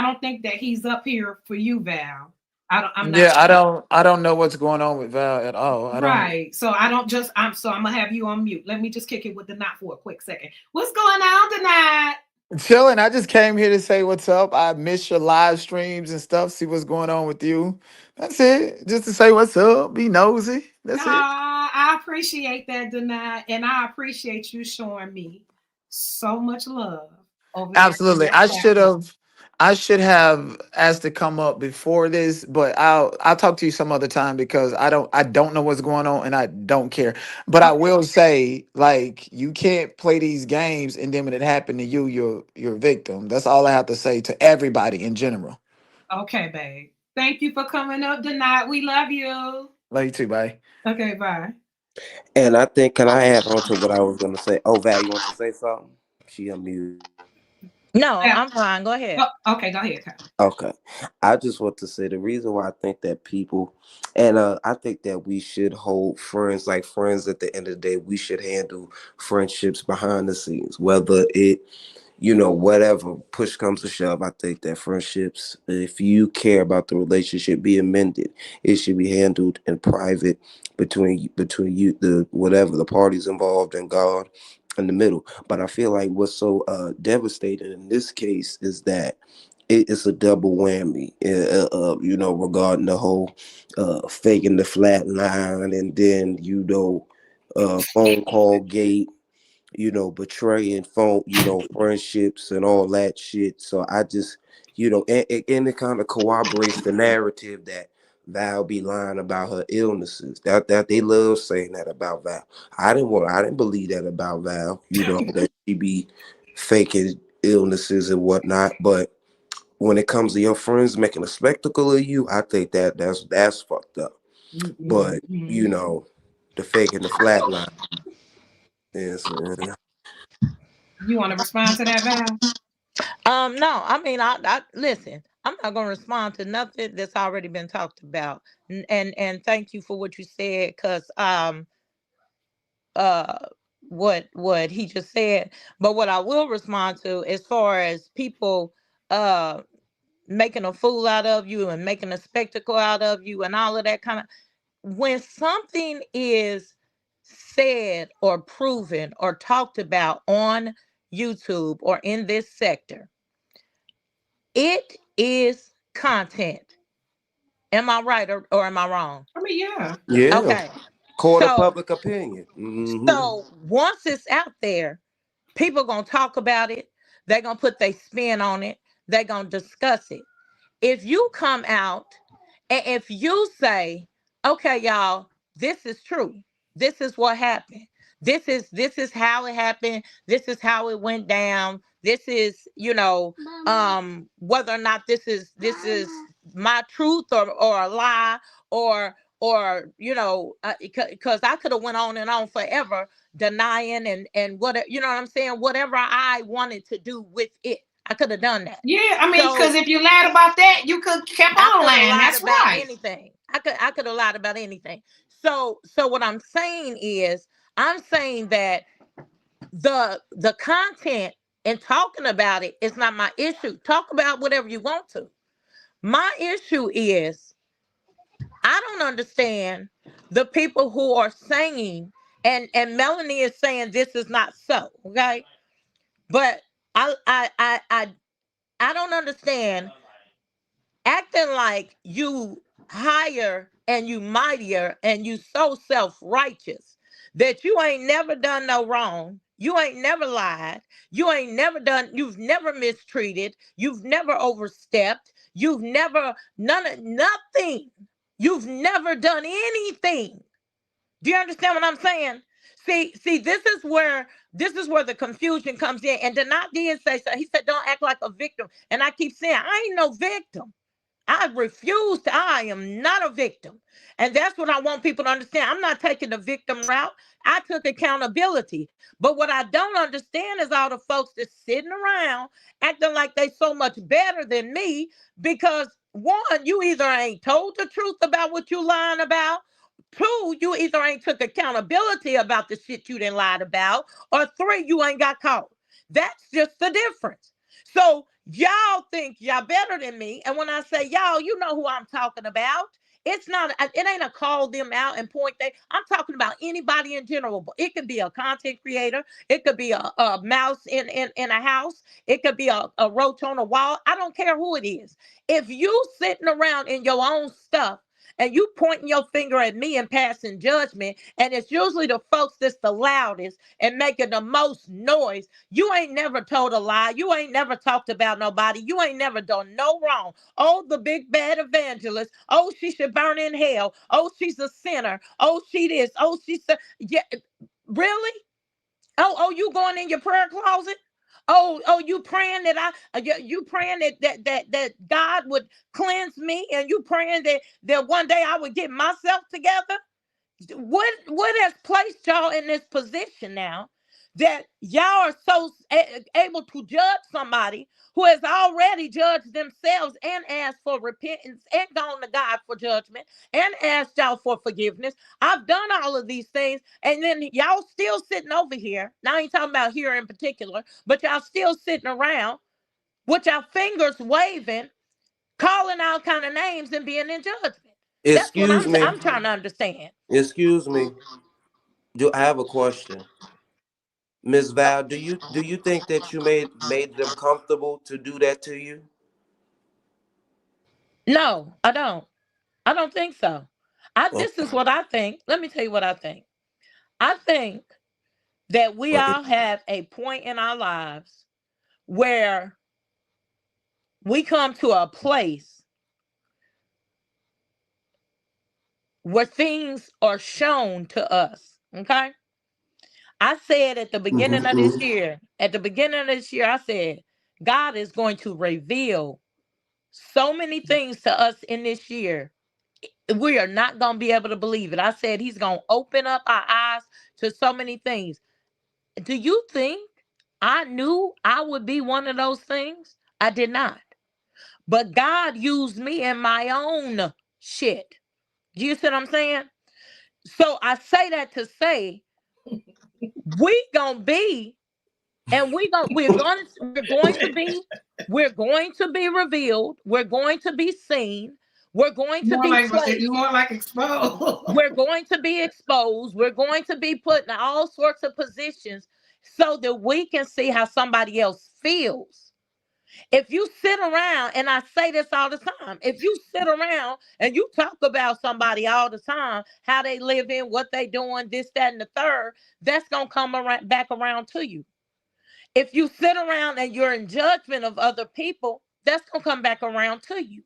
don't think that he's up here for you, Val. I'm not Yeah, sure. I don't know what's going on with Val at all. I don't. Right. So I don't just I'm gonna have you on mute. Let me just kick it with the knot for a quick second. What's going on tonight? Chilling. I just came here to say what's up. I miss your live streams and stuff. See what's going on with you. That's it. Just to say what's up. Be nosy. That's it. I appreciate that, Denied, and I appreciate you showing me so much love over there on Absolutely. your platform. I should have asked to come up before this, but I'll talk to you some other time because I don't know what's going on and I don't care. But I Okay. will say, like, you can't play these games and then when it happened to you, you're a victim. That's all I have to say to everybody in general. Okay, babe. Thank you for coming up tonight. We love you. Love you too, bye. Okay, bye. And I think, can I add on to what I was going to say? Oh, Val, you want to say something? She unmuted. No, Yeah. I'm fine. Go ahead. Oh, okay, go ahead, Kyle. Okay. I just want to say the reason why I think that people, and I think that we should hold friends like friends at the end of the day. We should handle friendships behind the scenes, whether it, whatever push comes to shove. I think that friendships, if you care about the relationship being mended, it should be handled in private between you, the whatever the parties involved, and God in the middle. But I feel like what's so devastating in this case is that it's a double whammy, regarding the whole faking the flat line, and then phone call gate, betraying phone, friendships and all that shit. So I just, and it kind of corroborates the narrative that Val be lying about her illnesses. That they love saying that about Val. I didn't believe that about Val. That she be faking illnesses and whatnot, but when it comes to your friends making a spectacle of you, I think that's fucked up. But Mm-hmm. the fake and the flatline is You want to respond to that, Val? No, I mean, I listen. I'm not gonna respond to nothing that's already been talked about. And thank you for what you said, cause uh, what he just said. But what I will respond to, as far as people uh making a fool out of you and making a spectacle out of you and all of that kind of, when something is said or proven or talked about on YouTube or in this sector, it is content. Am I right or am I wrong? I mean, yeah. Yeah. Okay. Court of So public opinion. once it's out there, people gonna talk about it. They're gonna put their spin on it. They're gonna discuss it. If you come out and if you say, okay, y'all, this is true. This is what happened. This is how it happened. This is how it went down. This is, whether or not this is my truth or a lie or because I could have went on and on forever denying and whatever, you know what I'm saying, whatever I wanted to do with it, I could have done that. Yeah, I mean, So because if you lied about that, you could kept I on could have lying. lied That's about right. anything. I could have lied about anything. So what I'm saying is, I'm saying that the content and talking about it is not my issue. Talk about whatever you want to. My issue is, I don't understand the people who are saying, and Melanie is saying this is not so, okay? But I don't understand acting like you higher and you mightier and you so self-righteous that you ain't never done no wrong. You ain't never lied. You've never mistreated. You've never overstepped. You've never, nothing. You've never done anything. Do you understand what I'm saying? See, this is where the confusion comes in. And Denat did say so. He said, don't act like a victim. And I keep saying, I ain't no victim. I am not a victim. And that's what I want people to understand. I'm not taking the victim route. I took accountability. But what I don't understand is all the folks that's sitting around acting like they so much better than me because one, you either ain't told the truth about what you lying about. Two, you either ain't took accountability about the shit you done lied about. Or three, you ain't got caught. That's just the difference. So y'all think y'all better than me. And when I say y'all, you know who I'm talking about. It's not, it ain't a call them out and point they. I'm talking about anybody in general. It could be a content creator. It could be a mouse in a house. It could be a roach on a wall. I don't care who it is. If you sitting around in your own stuff and you pointing your finger at me and passing judgment, and it's usually the folks that's the loudest and making the most noise, you ain't never told a lie. You ain't never talked about nobody. You ain't never done no wrong. Oh, the big bad evangelist. Oh, she should burn in hell. Oh, she's a sinner. Oh, she this. Oh, she's yeah. Really? Oh, you going in your prayer closet? Oh, you praying that you praying that God would cleanse me, and you praying that one day I would get myself together. What has placed y'all in this position now that y'all are so able to judge somebody who has already judged themselves and asked for repentance and gone to God for judgment and asked y'all for forgiveness? I've done all of these things, and then y'all still sitting over here. Now I ain't talking about here in particular, but y'all still sitting around with y'all fingers waving, calling all kind of names and being in judgment. That's what Excuse I'm me. trying to understand. Excuse me. Do I have a question? Miss Val, do you think that you made them comfortable to do that to you? No, I don't. I don't think so. This is Okay. what I think. Let me tell you what I think. I think that we Okay. all have a point in our lives where we come to a place where things are shown to us. Okay. I said at the beginning of this Mm-hmm. year, I said, God is going to reveal so many things to us in this year. We are not going to be able to believe it. I said, He's going to open up our eyes to so many things. Do you think I knew I would be one of those things? I did not. But God used me in my own shit. Do you see what I'm saying? So I say that to say we gonna be, and we're going to be revealed. We're going to be seen. We're going to be placed. More like exposed. We're going to be exposed. We're going to be put in all sorts of positions. so that we can see how somebody else feels. If you sit around, and I say this all the time, if you sit around and you talk about somebody all the time, how they live in, what they doing, this, that, and the third, that's going to come around, back around to you. If you sit around and you're in judgment of other people, that's going to come back around to you.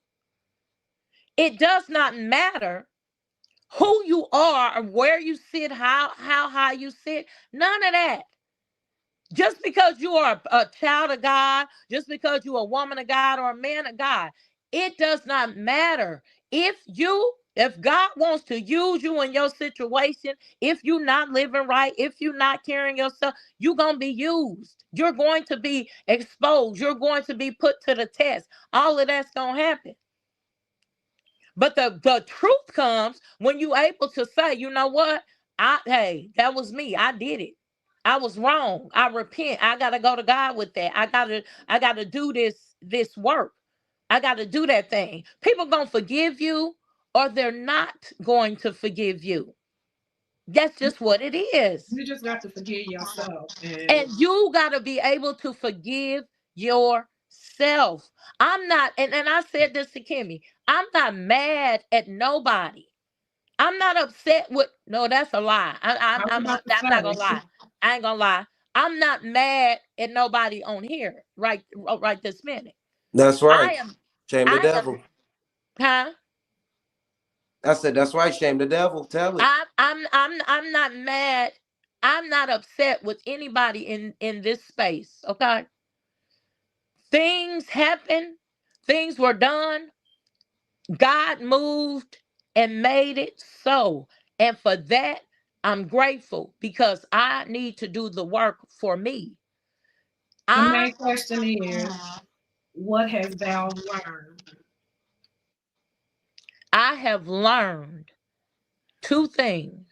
It does not matter who you are or where you sit, how high you sit, none of that. Just because you are a child of God, just because you're a woman of God or a man of God, it does not matter. If God wants to use you in your situation, if you're not living right, if you're not carrying yourself, you're going to be used. You're going to be exposed. You're going to be put to the test. All of that's going to happen. But the truth comes when you're able to say, you know what? Hey, that was me. I did it. I was wrong. I repent. I gotta go to God with that. I gotta do this work. I gotta do that thing. People gonna forgive you or they're not going to forgive you. That's just what it is. You just got to forgive yourself. And you gotta be able to forgive yourself. I'm not, and I said this to Kimmy, I'm not mad at nobody. I'm not upset with, no, that's a lie. I was about to I'm not gonna say, lie. I ain't gonna lie. I'm not mad at nobody on here right this minute. That's right. I am, Shame the I am, devil. huh? I said, that's right. Shame the devil. Tell it. I'm not mad. I'm not upset with anybody in this space. Okay. Things happen. Things were done. God moved and made it so. And for that, I'm grateful because I need to do the work for me. the I main question is, what has thou learned? I have learned two things.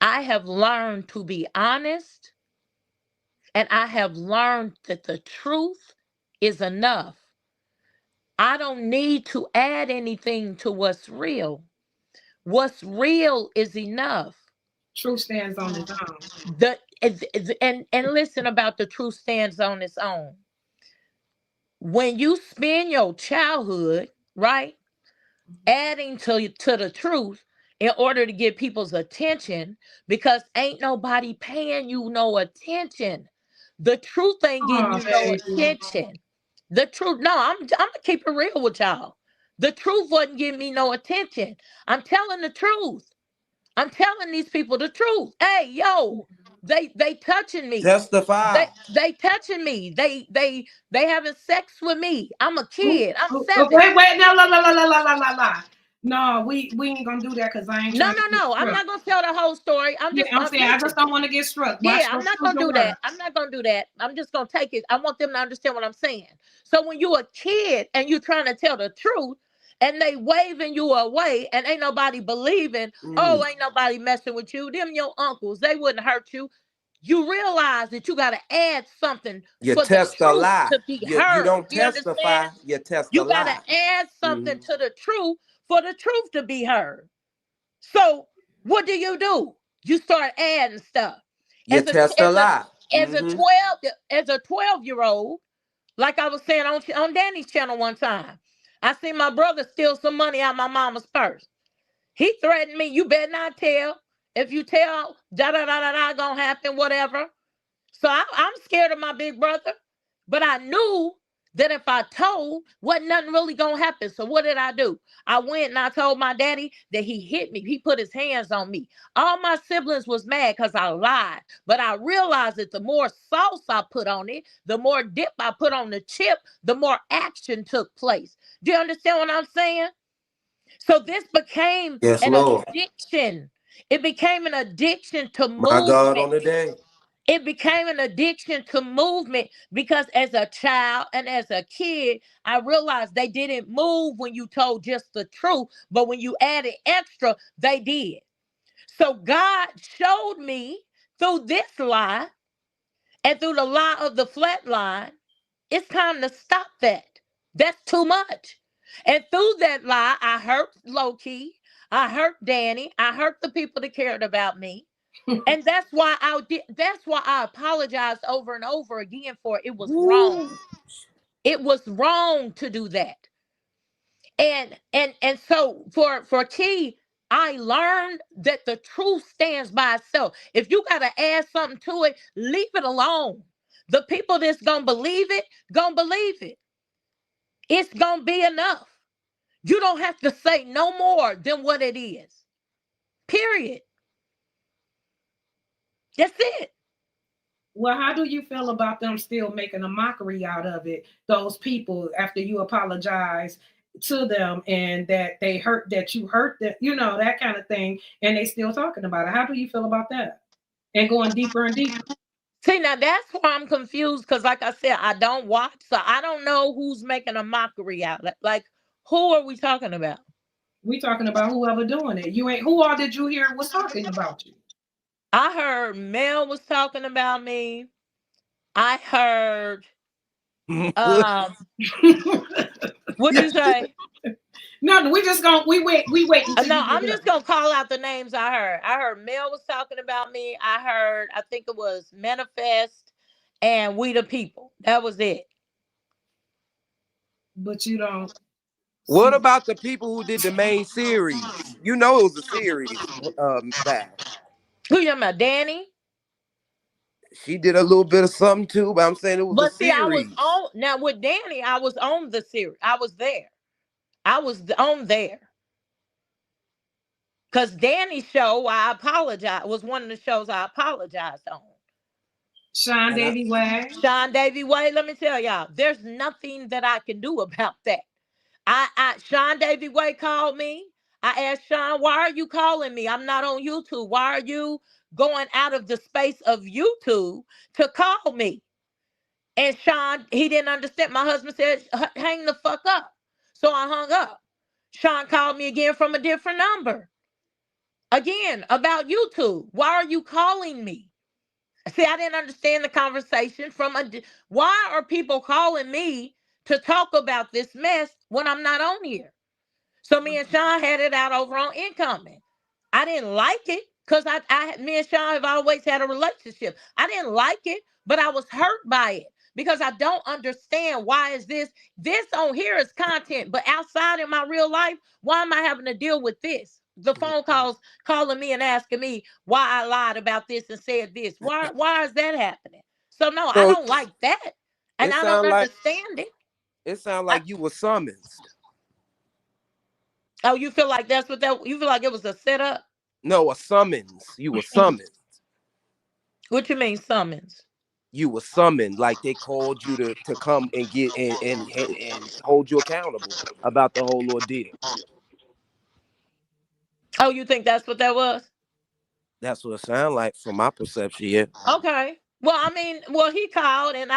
I have learned to be honest, and I have learned that the truth is enough. I don't need to add anything to what's real. What's real is enough. Truth stands on its own. And listen about the truth stands on its own. When you spend your childhood, right, adding to the truth in order to get people's attention, because ain't nobody paying you no attention. The truth ain't getting Oh, you no baby. attention. The truth, no, I'm gonna keep it real with y'all. The truth wasn't giving me no attention. I'm telling the truth. I'm telling these people the truth. Hey, yo, they touching me. Testify. They touching me. They having sex with me. I'm a Ooh, kid. I'm ooh, oh, 7. wait, no, la, la, la, la, la, la, la, la. No, we ain't gonna do that because I ain't No, trying to no, get no. I'm struck. not gonna tell the whole story. Yeah, I'm saying I just Listen. don't want to get struck. Yeah, Watch I'm your not choose gonna your do that. words. I'm not gonna do that. I'm just gonna take it. I want them to understand what I'm saying. So when you're a kid and you're trying to tell the truth, and they waving you away, and ain't nobody believing, oh, ain't nobody messing with you. Them your uncles, they wouldn't hurt you. You realize that you got to add something You for the test a truth lie. to be You heard. don't You understand? testify. You test a You got to lie. add Hmm. something to the truth for the truth to be heard. So what do? You start adding stuff. You As a test a lie. as a 12-year-old, like I was saying on Danny's channel one time, I seen my brother steal some money out of my mama's purse. He threatened me, you better not tell. If you tell, da da da da da gonna happen, whatever. So I'm scared of my big brother, but I knew that if I told, wasn't nothing really gonna happen. So what did I do? I went and I told my daddy that he hit me. He put his hands on me. All my siblings was mad because I lied, but I realized that the more sauce I put on it, the more dip I put on the chip, the more action took place. Do you understand what I'm saying? So this became Yes, an Lord. addiction. It became an addiction to My God movement. on the day. It became an addiction to movement because as a child and as a kid, I realized they didn't move when you told just the truth, but when you added extra, they did. So God showed me through this lie and through the lie of the flat line, it's time to stop that. That's too much. And through that lie, I hurt low key. I hurt Danny. I hurt the people that cared about me. And that's why I did. That's why I apologized over and over again for it. It was wrong. Woo. It was wrong to do that. And so for Key, I learned that the truth stands by itself. If you gotta add something to it, leave it alone. The people that's gonna believe it, gonna believe it. It's gonna be enough. You don't have to say no more than what it is. Period. That's it. Well, how do you feel about them still making a mockery out of it? Those people, after you apologize to them and that they hurt, that you hurt them, that kind of thing, and they still talking about it. How do you feel about that? And going deeper and deeper. See, now that's why I'm confused because, like I said, I don't watch, so I don't know who's making a mockery out of it. Like, who are we talking about? We talking about whoever doing it. You ain't. Who all did you hear was talking about you? I heard Mel was talking about me. I heard um what'd you say? No, we wait until No, you I'm get just done. gonna call out the names I heard. I heard Mel was talking about me. I heard, I think it was Manifest and We the People. That was it. But you don't What see. about the people who did the main series? You know it was a series. Back. Who you talking about? Danny? She did a little bit of something too, but I'm saying it was a But see, I was series. on now with Danny, I was on the series. I was there. I was on there. Because Danny's show, I apologize, was one of the shows I apologized on. Sean And I, Davy Way. Sean Davy Way, let me tell y'all, there's nothing that I can do about that. Sean Davy Way called me. I asked Sean, why are you calling me? I'm not on YouTube. Why are you going out of the space of YouTube to call me? And Sean, he didn't understand. My husband said, hang the fuck up. So I hung up. Sean called me again from a different number. Again, about YouTube. Why are you calling me? See, I didn't understand the conversation why are people calling me to talk about this mess when I'm not on here? So me and Sean had it out over on Incoming. I didn't like it because me and Sean have always had a relationship. I didn't like it, but I was hurt by it because I don't understand why is this on here is content, but outside in my real life, why am I having to deal with this? The phone calls calling me and asking me why I lied about this and said this. Why is that happening? So no, I so don't like that, and it I don't sound like understand it. it sound I, like you were summoned. oh, you feel like that's what that? You feel like it was a setup? No, a summons. You were summoned. What you mean summons? You were summoned, like they called you to come and get and hold you accountable about the whole ordeal. Oh, you think that's what that was? That's what it sound like from my perception. Yeah. Okay. Well, I mean, well, he called and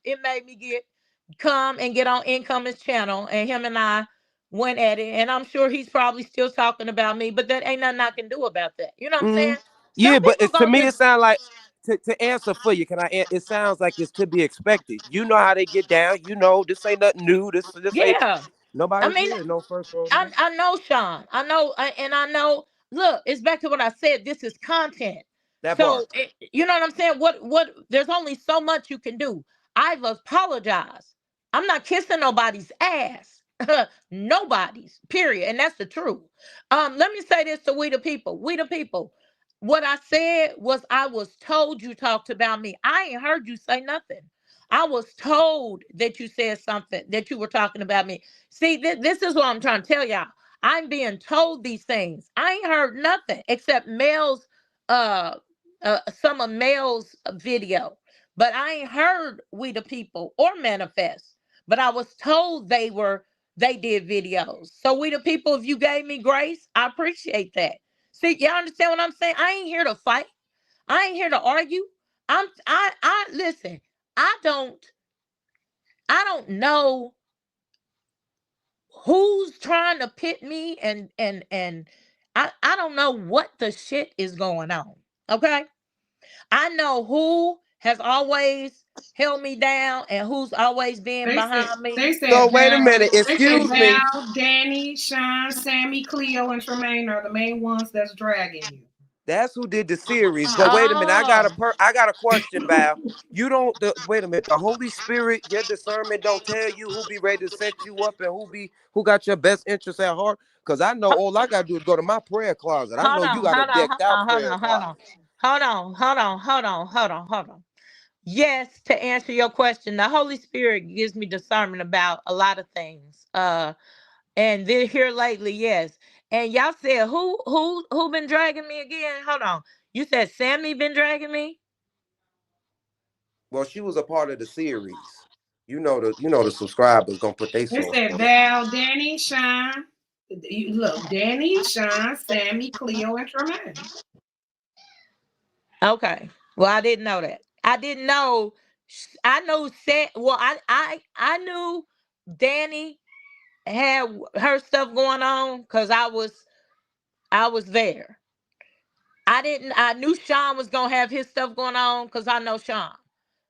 it made me come and get on Incoming's channel, and him and I went at it, and I'm sure he's probably still talking about me, but that ain't nothing I can do about that. You know what I'm Mm. saying? Some Yeah, but people to gonna me it just sounds like to answer for you. Can I? It sounds like it's to be expected. You know how they get down. You know this ain't nothing new. This ain't yeah. I nobody's mean, here. No first I, rodeo. I know Sean. And I know. Look, it's back to what I said. This is content. That So part. you know what I'm saying. What? There's only so much you can do. I've apologized. I'm not kissing nobody's ass. Nobody's. Period. And that's the truth. Let me say this to we the people. We the people. What I said was I was told you talked about me. I ain't heard you say nothing. I was told that you said something that you were talking about me. See, this is what I'm trying to tell y'all. I'm being told these things. I ain't heard nothing except Mel's, uh, some of Mel's video, but I ain't heard We the People or Manifest. But I was told they did videos. So We the People, if you gave me grace, I appreciate that. See, y'all understand what I'm saying? I ain't here to fight. I ain't here to argue. I listen. I don't I don't know who's trying to pit me and I don't know what the shit is going on. Okay? I know who has always held me down and who's always been They said behind me. they So said wait a Val, minute. they said Excuse me. Val, Danny, Sean, Sammy, Cleo, and Tremaine are the main ones that's dragging you. That's who did the series. But wait a minute, Oh, I got a question, Val. You don't wait a minute. The Holy Spirit, your discernment don't tell you who be ready to set you up and who got your best interest at heart. Because I know all I gotta do is go to my prayer closet. I hold know you on, got a hold on, decked out hold prayer on, hold on, closet. hold on, hold on, hold on, hold on, hold on. Yes, to answer your question, the Holy Spirit gives me discernment about a lot of things. And then here lately, yes. And y'all said who been dragging me again? Hold on. You said Sammy been dragging me? Well, she was a part of the series. You know the subscribers gonna put their They sauce said on it. Val, Danny, Sean. Look, Danny, Sean, Sammy, Cleo, and Tremaine. Okay. Well, I didn't know that. I didn't know. I knew well, I knew Danny had her stuff going on because I was there. I knew Sean was gonna have his stuff going on because I know Sean.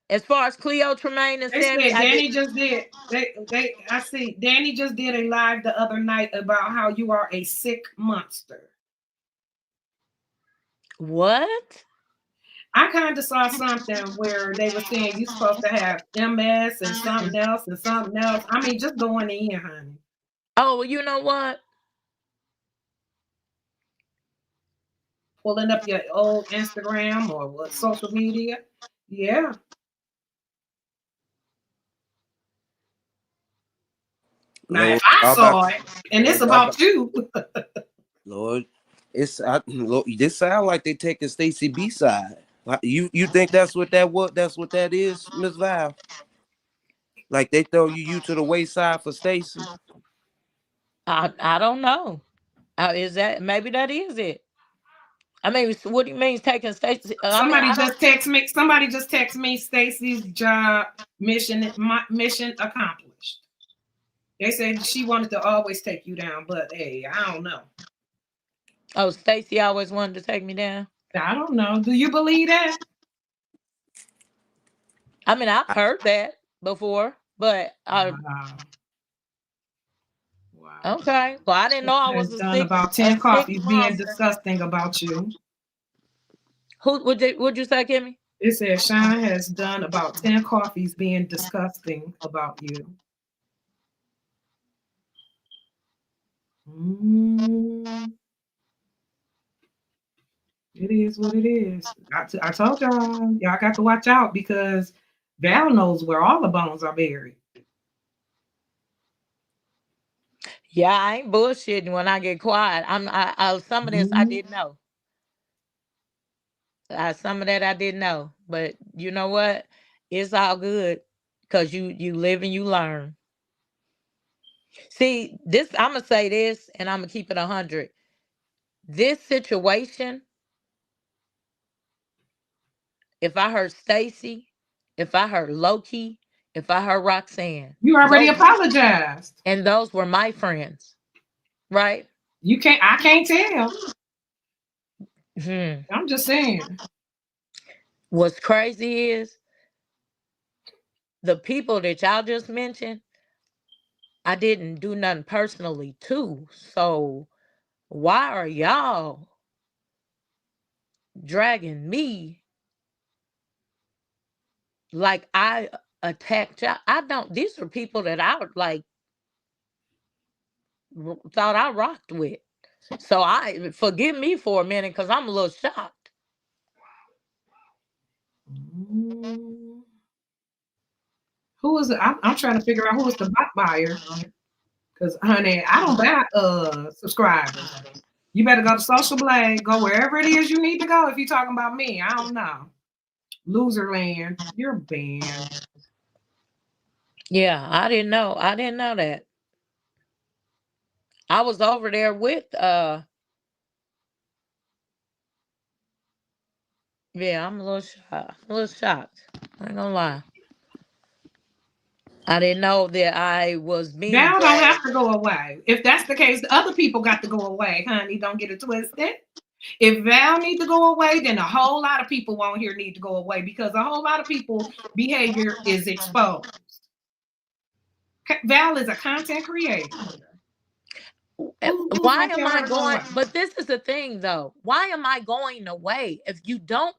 As far as Cleo, Tremaine, and They Sammy, said I Danny didn't. just did. They I see Danny just did a live the other night about how you are a sick monster. What? I kind of saw something where they were saying you're supposed to have MS and something else and something else. I mean, just going in, honey. Oh, well, you know what? Pulling up your old Instagram or what social media. Yeah. Now, if Lord, I y'all got saw it and it's Lord, y'all got about you, Lord. Lord, this sound like they taking Stacey B side. Like, you think that's what that is, Miss Val? Like they throw you to the wayside for Stacey? I don't know. Is that maybe that is it? I mean, what do you mean taking Stacey? I mean, I don't. somebody just text me Stacy's job mission accomplished. They said she wanted to always take you down, but hey, I don't know. Oh, Stacey always wanted to take me down. I don't know. Do you believe that? I mean, I've heard that before, but Wow. Wow. okay. Well, I didn't know I Has was done about a 10 sick coffees being monster. disgusting about you. Who would you say, Kimmy? It says Sean has done about 10 coffees being disgusting about you. Mm, it is what it is. I told y'all got to watch out because Val knows where all the bones are buried. Yeah, I ain't bullshitting when I get quiet. Some of this I Mm, didn't know. Some of that I didn't know, but you know what? It's all good because you live and you learn. See, this I'm gonna say this, and I'm gonna keep it 100. This situation, if I heard Stacy, if I heard Loki, if I heard Roxanne, you already apologized. those were my friends, right? I can't tell. Hmm. I'm just saying. What's crazy is the people that y'all just mentioned. I didn't do nothing personally to, so why are y'all dragging me like I attacked y'all? I don't. These are people that I like thought I rocked with. So I forgive me for a minute because I'm a little shocked. Mm, who is it? I'm trying to figure out who is the bot buyer. Because honey, I don't buy subscribers. You better go to Social Blade, go wherever it is you need to go if you're talking about me. I don't know. Loserland, you're banned. Yeah, I didn't know. I didn't know that. I was over there with yeah, I'm a little shocked. A little shocked. I ain't gonna lie. I didn't know that I was being Val don't have dragged. to go away. If that's the case, the other people got to go away, honey. Don't get it twisted. If Val need to go away, then a whole lot of people on here need to go away because a whole lot of people behavior is exposed. Val is a content creator. Who's Why gonna am tell I her to go going? away? But this is the thing, though. Why am I going away if you don't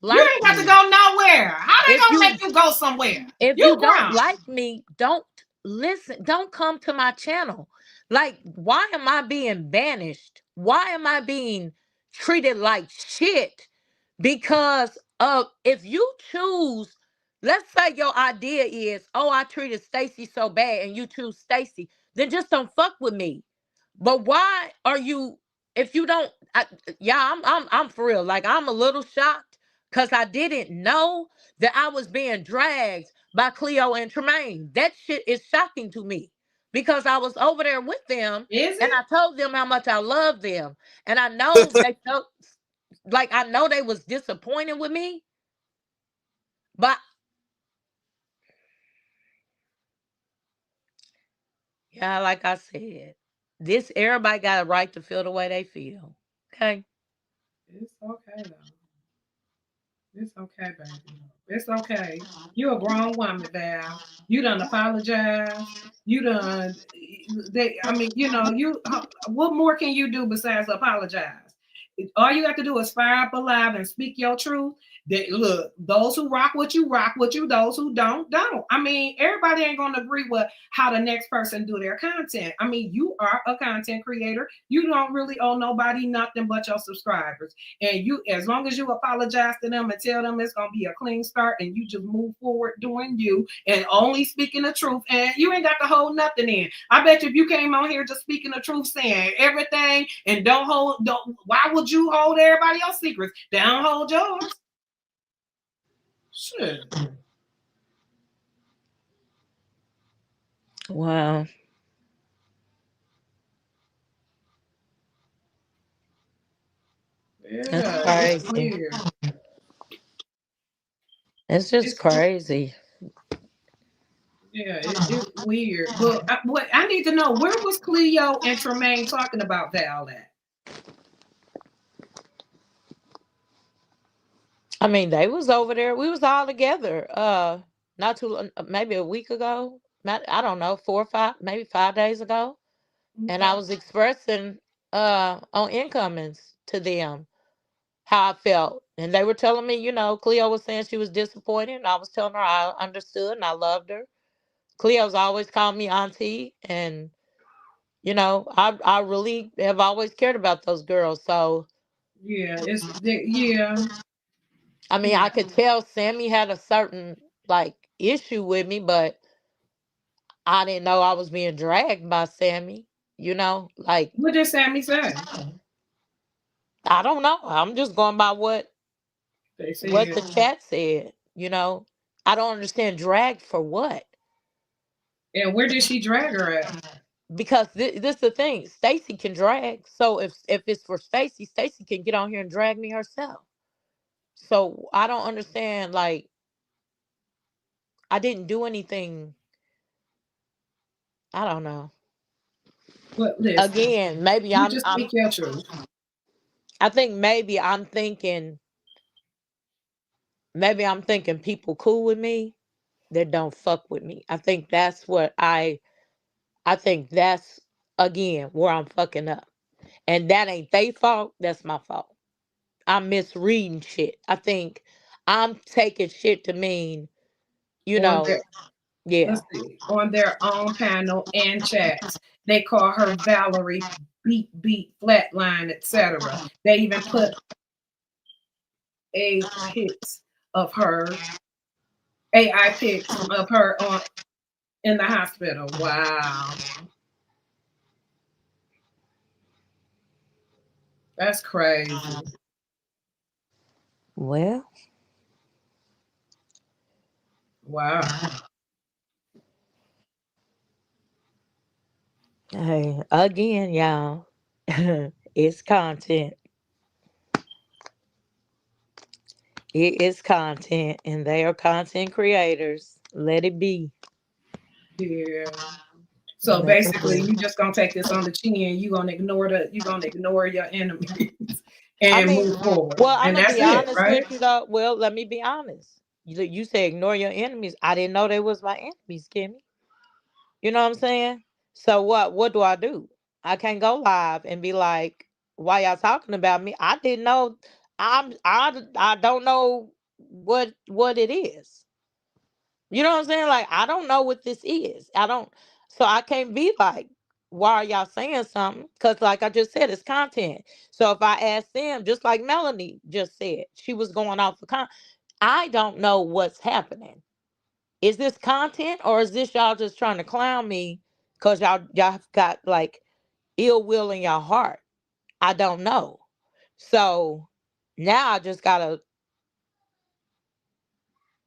You like ain't got to me? go nowhere. How they If gonna you make you go somewhere? if You you don't grown. like me, don't listen. Don't come to my channel. Like, why am I being banished? Why am I being treated like shit? Because of if you choose, let's say your idea is, oh, I treated Stacy so bad, and you choose Stacy, then just don't fuck with me. But why are you? If you don't, yeah, I'm for real. Like, I'm a little shocked because I didn't know that I was being dragged by Cleo and Tremaine. That shit is shocking to me because I was over there with them Is and it? I told them how much I love them, and I know they felt like I know they was disappointed with me, but yeah, like I said, this everybody got a right to feel the way they feel. Okay. It's okay though. It's okay, baby. It's okay. You a grown woman, Val. You done apologize. You done. I mean, you. What more can you do besides apologize? All you have to do is fire up alive and speak your truth. Look, those who rock with you, rock with you. Those who don't, don't. I mean, everybody ain't gonna agree with how the next person do their content. I mean, you are a content creator. You don't really owe nobody nothing but your subscribers. And you, as long as you apologize to them and tell them it's gonna be a clean start, and you just move forward doing you and only speaking the truth, and you ain't got to hold nothing in. I bet you if you came on here just speaking the truth, saying everything, and don't. Why would you hold everybody else's secrets? They don't hold yours. Shit. Wow. That's Yeah, it's crazy. weird. It's just It's crazy. yeah, it's weird. But what I need to know, where was Cleo and Tremaine talking about Val at? I mean, they was over there. We was all together. Not too maybe a week ago. I don't know, 4 or 5, maybe 5 days ago. And I Okay. was expressing on incomings to them how I felt. And they were telling me, Cleo was saying she was disappointed. And I was telling her I understood and I loved her. Cleo's always called me auntie. And, I really have always cared about those girls. So, Yeah, yeah, I mean, I yeah. could tell Sammy had a certain, like, issue with me, but I didn't know I was being dragged by Sammy. Like, What did Sammy say? I don't know. I'm just going by They what said, the chat said. I don't understand drag for what. and where did she drag her at? Because this the thing. Stacy can drag. So if it's for Stacy, Stacy can get on here and drag me herself. So I don't understand, like, I didn't do anything. I don't know. But listen, Again, maybe you I'm just I'm speak your truth. I think maybe I'm thinking people cool with me that don't fuck with me. I think that's again where I'm fucking up. And that ain't they fault, that's my fault. I'm misreading shit. I think I'm taking shit to mean, you On know, their yeah. let's see, on their own panel and chats. They call her Valerie beat flatline, etc. They even put a pics of her AI pics of her on in the hospital. Wow, that's crazy. Well, Wow. hey, again, y'all, it's content. It is content, and they are content creators. Let it be. Yeah. So Let it basically, be. you just gonna take this on the chin. You gonna ignore your enemies I and mean, move forward, well, I'm and gonna that's be it, honest right? with you though. Well, let me be honest. You say ignore your enemies. I didn't know they was my enemies, Kimmy. You know what I'm saying? So what? What do I do? I can't go live and be like, why y'all talking about me? I didn't know. I don't know what it is. You know what I'm saying? Like, I don't know what this is. I don't, so I can't be like, why are y'all saying something? Because, like I just said, it's content. So if I ask them, just like Melanie just said, she was going off the I don't know what's happening. Is this content or is this y'all just trying to clown me because y'all got like ill will in your heart? I don't know. So now I just gotta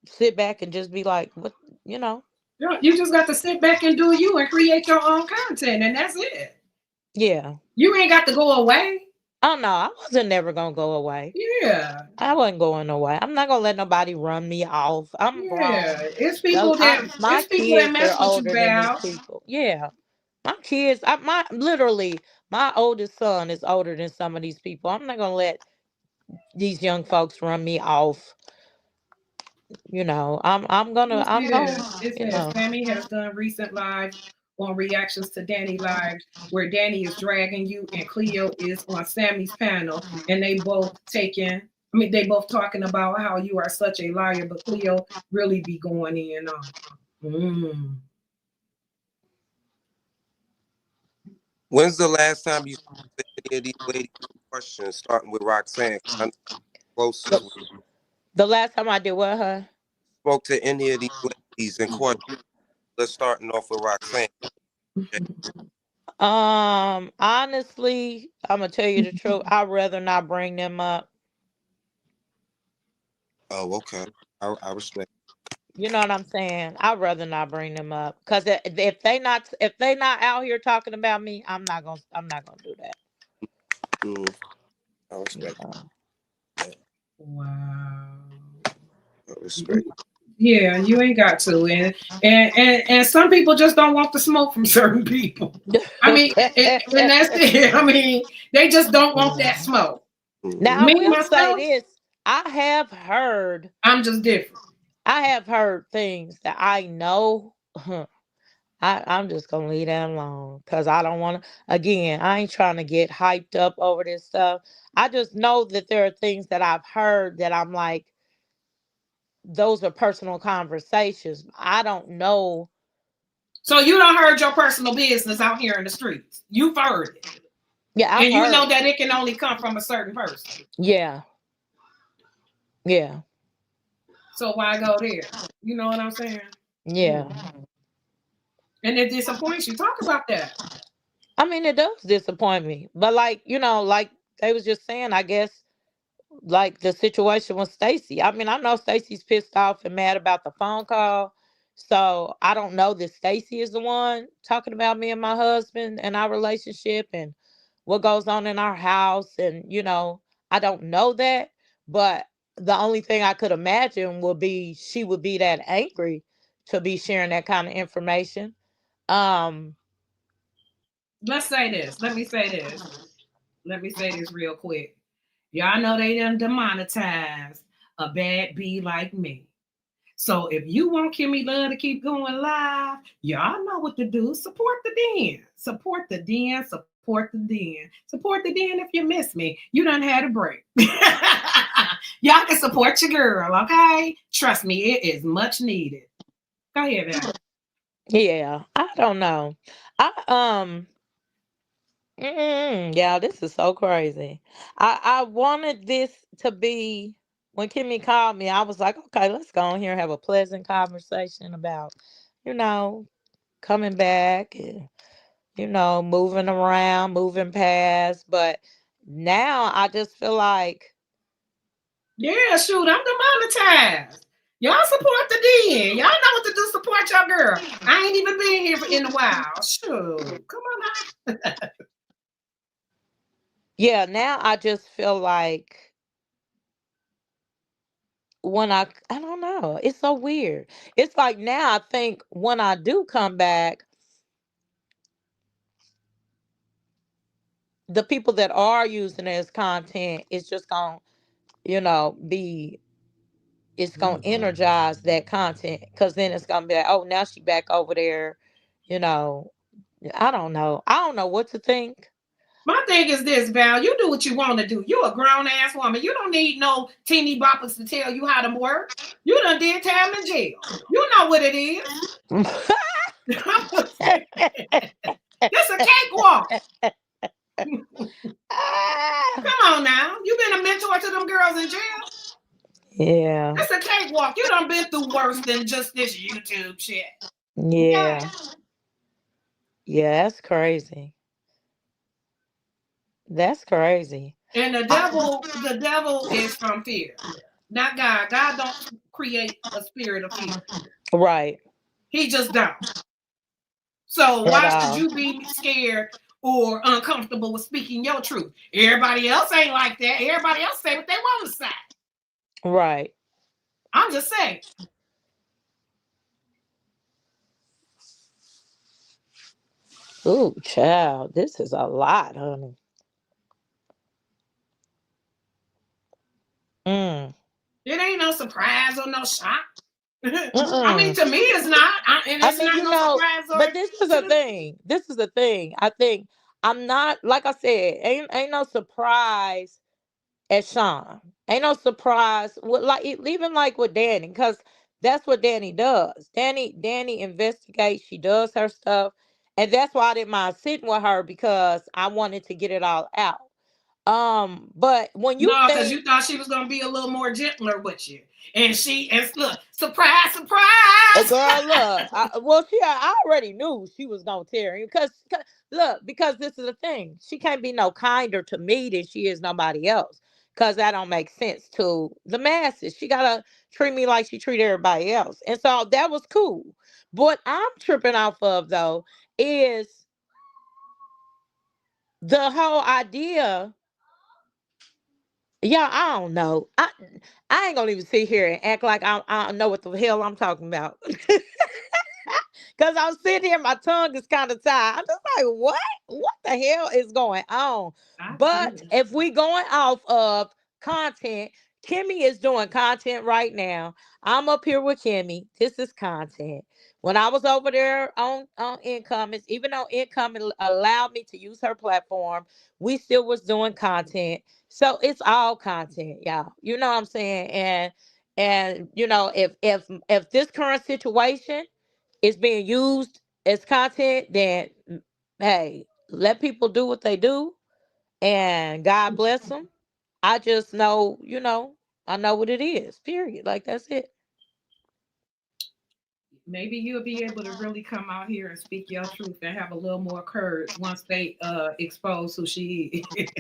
sit back and just be like, what, you know? You just got to sit back and do you and create your own content, and that's it. Yeah. You ain't got to go away. Oh no, I wasn't never gonna go away. Yeah, I wasn't going away. I'm not gonna let nobody run me off. I'm yeah. grown. My It's people that kids are mess with you, older than these Val. people. Yeah. My kids, my literally, my oldest son is older than some of these people. I'm not gonna let these young folks run me off. You know, I'm gonna, It you says know. Sammy has done recent live on reactions to Danny lives where Danny is dragging you and Cleo is on Sammy's panel, and they both talking about how you are such a liar, but Cleo really be going in on. Mm. When's the last time you spoke to any of these ladies in question, starting with Roxanne? 'Cause I know you're closest with. The last time I did what, her? Spoke to any of these ladies in question. Let's starting off with Roxanne. Okay. Honestly, I'm gonna tell you the truth. I'd rather not bring them up. Oh, okay. I respect. You know what I'm saying? I'd rather not bring them up because if they not out here talking about me, I'm not gonna do that. Mm, I You respect know? that. Wow. I respect. Yeah, you ain't got to, and some people just don't want the smoke from certain people. I mean, and that's it. I mean, they just don't want that Mhm. smoke. Now I Mm-hmm. Me will say myself, this: I have heard, I'm just different. I have heard things that I know. I'm just gonna leave that alone because I don't want to. Again, I ain't trying to get hyped up over this stuff. I just know that there are things that I've heard that I'm like, those are personal conversations. I don't know. So you don't heard your personal business out here in the streets. You've heard it, Yeah, I've and you heard. know that it can only come from a certain person. Yeah, yeah, So why go there? You know what I'm saying? yeah. And it disappoints you. Talk about that. I mean, it does disappoint me, but like like they was just saying, I guess like the situation with Stacy. I mean, I know Stacy's pissed off and mad about the phone call. So I don't know that Stacy is the one talking about me and my husband and our relationship and what goes on in our house. And, I don't know that. But the only thing I could imagine would be she would be that angry to be sharing that kind of information. Um, Let's say this. Let me say this. Let me say this real quick. Y'all know they done demonetized a bad bee like me. So if you want Kimmy Love to keep going live, y'all know what to do. Support the den. Support the den. Support the den. Support the den if you miss me. You done had a break. Y'all can support your girl, okay? Trust me, it is much needed. Go ahead, Val. yeah, I don't know. I yeah, this is so crazy. I wanted this to be when Kimmy called me. I was like, okay, let's go in here and have a pleasant conversation about, you know, coming back and moving around, moving past. But now I just feel like, Yeah, shoot, I'm demonetized. Y'all support the den. Y'all know what to do. Support your girl. I ain't even been here in a while. Shoot, come on now. yeah, now I just feel like when I don't know, it's so weird. It's like now I think when I do come back, the people that are using it as content is just gonna, be it's gonna energize that content because then it's gonna be like, oh, now she back over there, you know, I don't know. I don't know what to think. My thing is this, Val. You do what you want to do. You're a grown ass woman. You don't need no teeny boppers to tell you how to work. You done did time in jail. You know what it is. This a cakewalk. Ah, Come on now. You been a mentor to them girls in jail. yeah, It's a cakewalk. You done been through worse than just this YouTube shit. yeah, Okay. yeah. That's crazy. That's crazy. And the devil is from fear. Not God. God don't create a spirit of fear. Right. He just don't. So At why should all. you be scared or uncomfortable with speaking your truth? Everybody else ain't like that. Everybody else say what they want to say. Right. I'm just saying. Ooh, child, this is a lot, honey. Mm. It ain't no surprise or no shock. I mean, Mm-mm. to me, it's not, and I it's mean, not you no know, surprise but or this is the to thing. This is the thing. I think I'm not, like I said, ain't no surprise at Sean. Ain't no surprise with, like, even like with Danny, because that's what Danny does. Danny investigates. She does her stuff, and that's why I didn't mind sitting with her, because I wanted to get it all out. But when you no, because think, you thought she was gonna be a little more gentler with you, and look, surprise, surprise. girl, look, well, I already knew she was gonna tear him, because look, because this is the thing, she can't be no kinder to me than she is nobody else, because that don't make sense to the masses. She gotta treat me like she treat everybody else, and so that was cool. What I'm tripping off of, though, is the whole idea. Yeah, I don't know. I ain't gonna even sit here and act like I don't know what the hell I'm talking about. Cause I'm sitting here, my tongue is kind of tied. I'm just like, what? What the hell is going on? I But do. if we going off of content, Kimmy is doing content right now. I'm up here with Kimmy. This is content. When I was over there on Incoming, even though Incoming allowed me to use her platform, we still was doing content. So it's all content, y'all. You know what I'm saying? And you know, if this current situation is being used as content, then hey, let people do what they do, and God bless them. I just know, I know what it is. Period. Like, that's it. Maybe you'll be able to really come out here and speak your truth and have a little more courage once they expose who she is.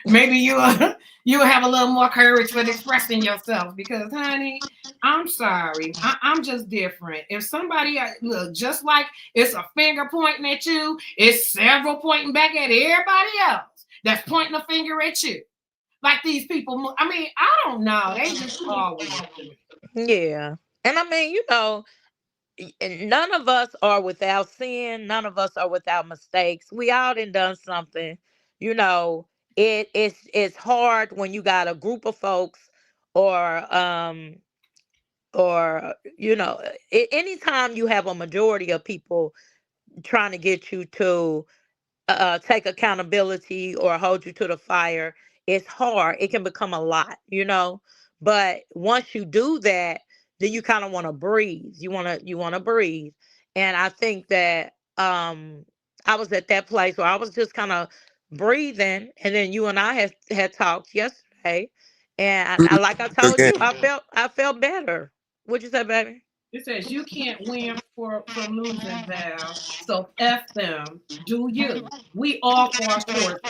Maybe you'll have a little more courage with expressing yourself because, honey, I'm sorry, I'm just different. If somebody look just like it's a finger pointing at you, it's several pointing back at everybody else that's pointing a finger at you. Like these people, I mean, I don't know. They just all weird to me. Yeah. And I mean, and none of us are without sin. None of us are without mistakes. We all done something. You know, it's hard when you got a group of folks, or anytime you have a majority of people trying to get you to take accountability or hold you to the fire. It's hard. It can become a lot. But once you do that, then you kind of want to breathe. You want to breathe. And I think that I was at that place where I was just kind of breathing, and then you and I had talked yesterday, and like I told Again, you, I felt better. What'd you say, baby? It says you can't win from losing, Val. So F them. Do you? We all fall short.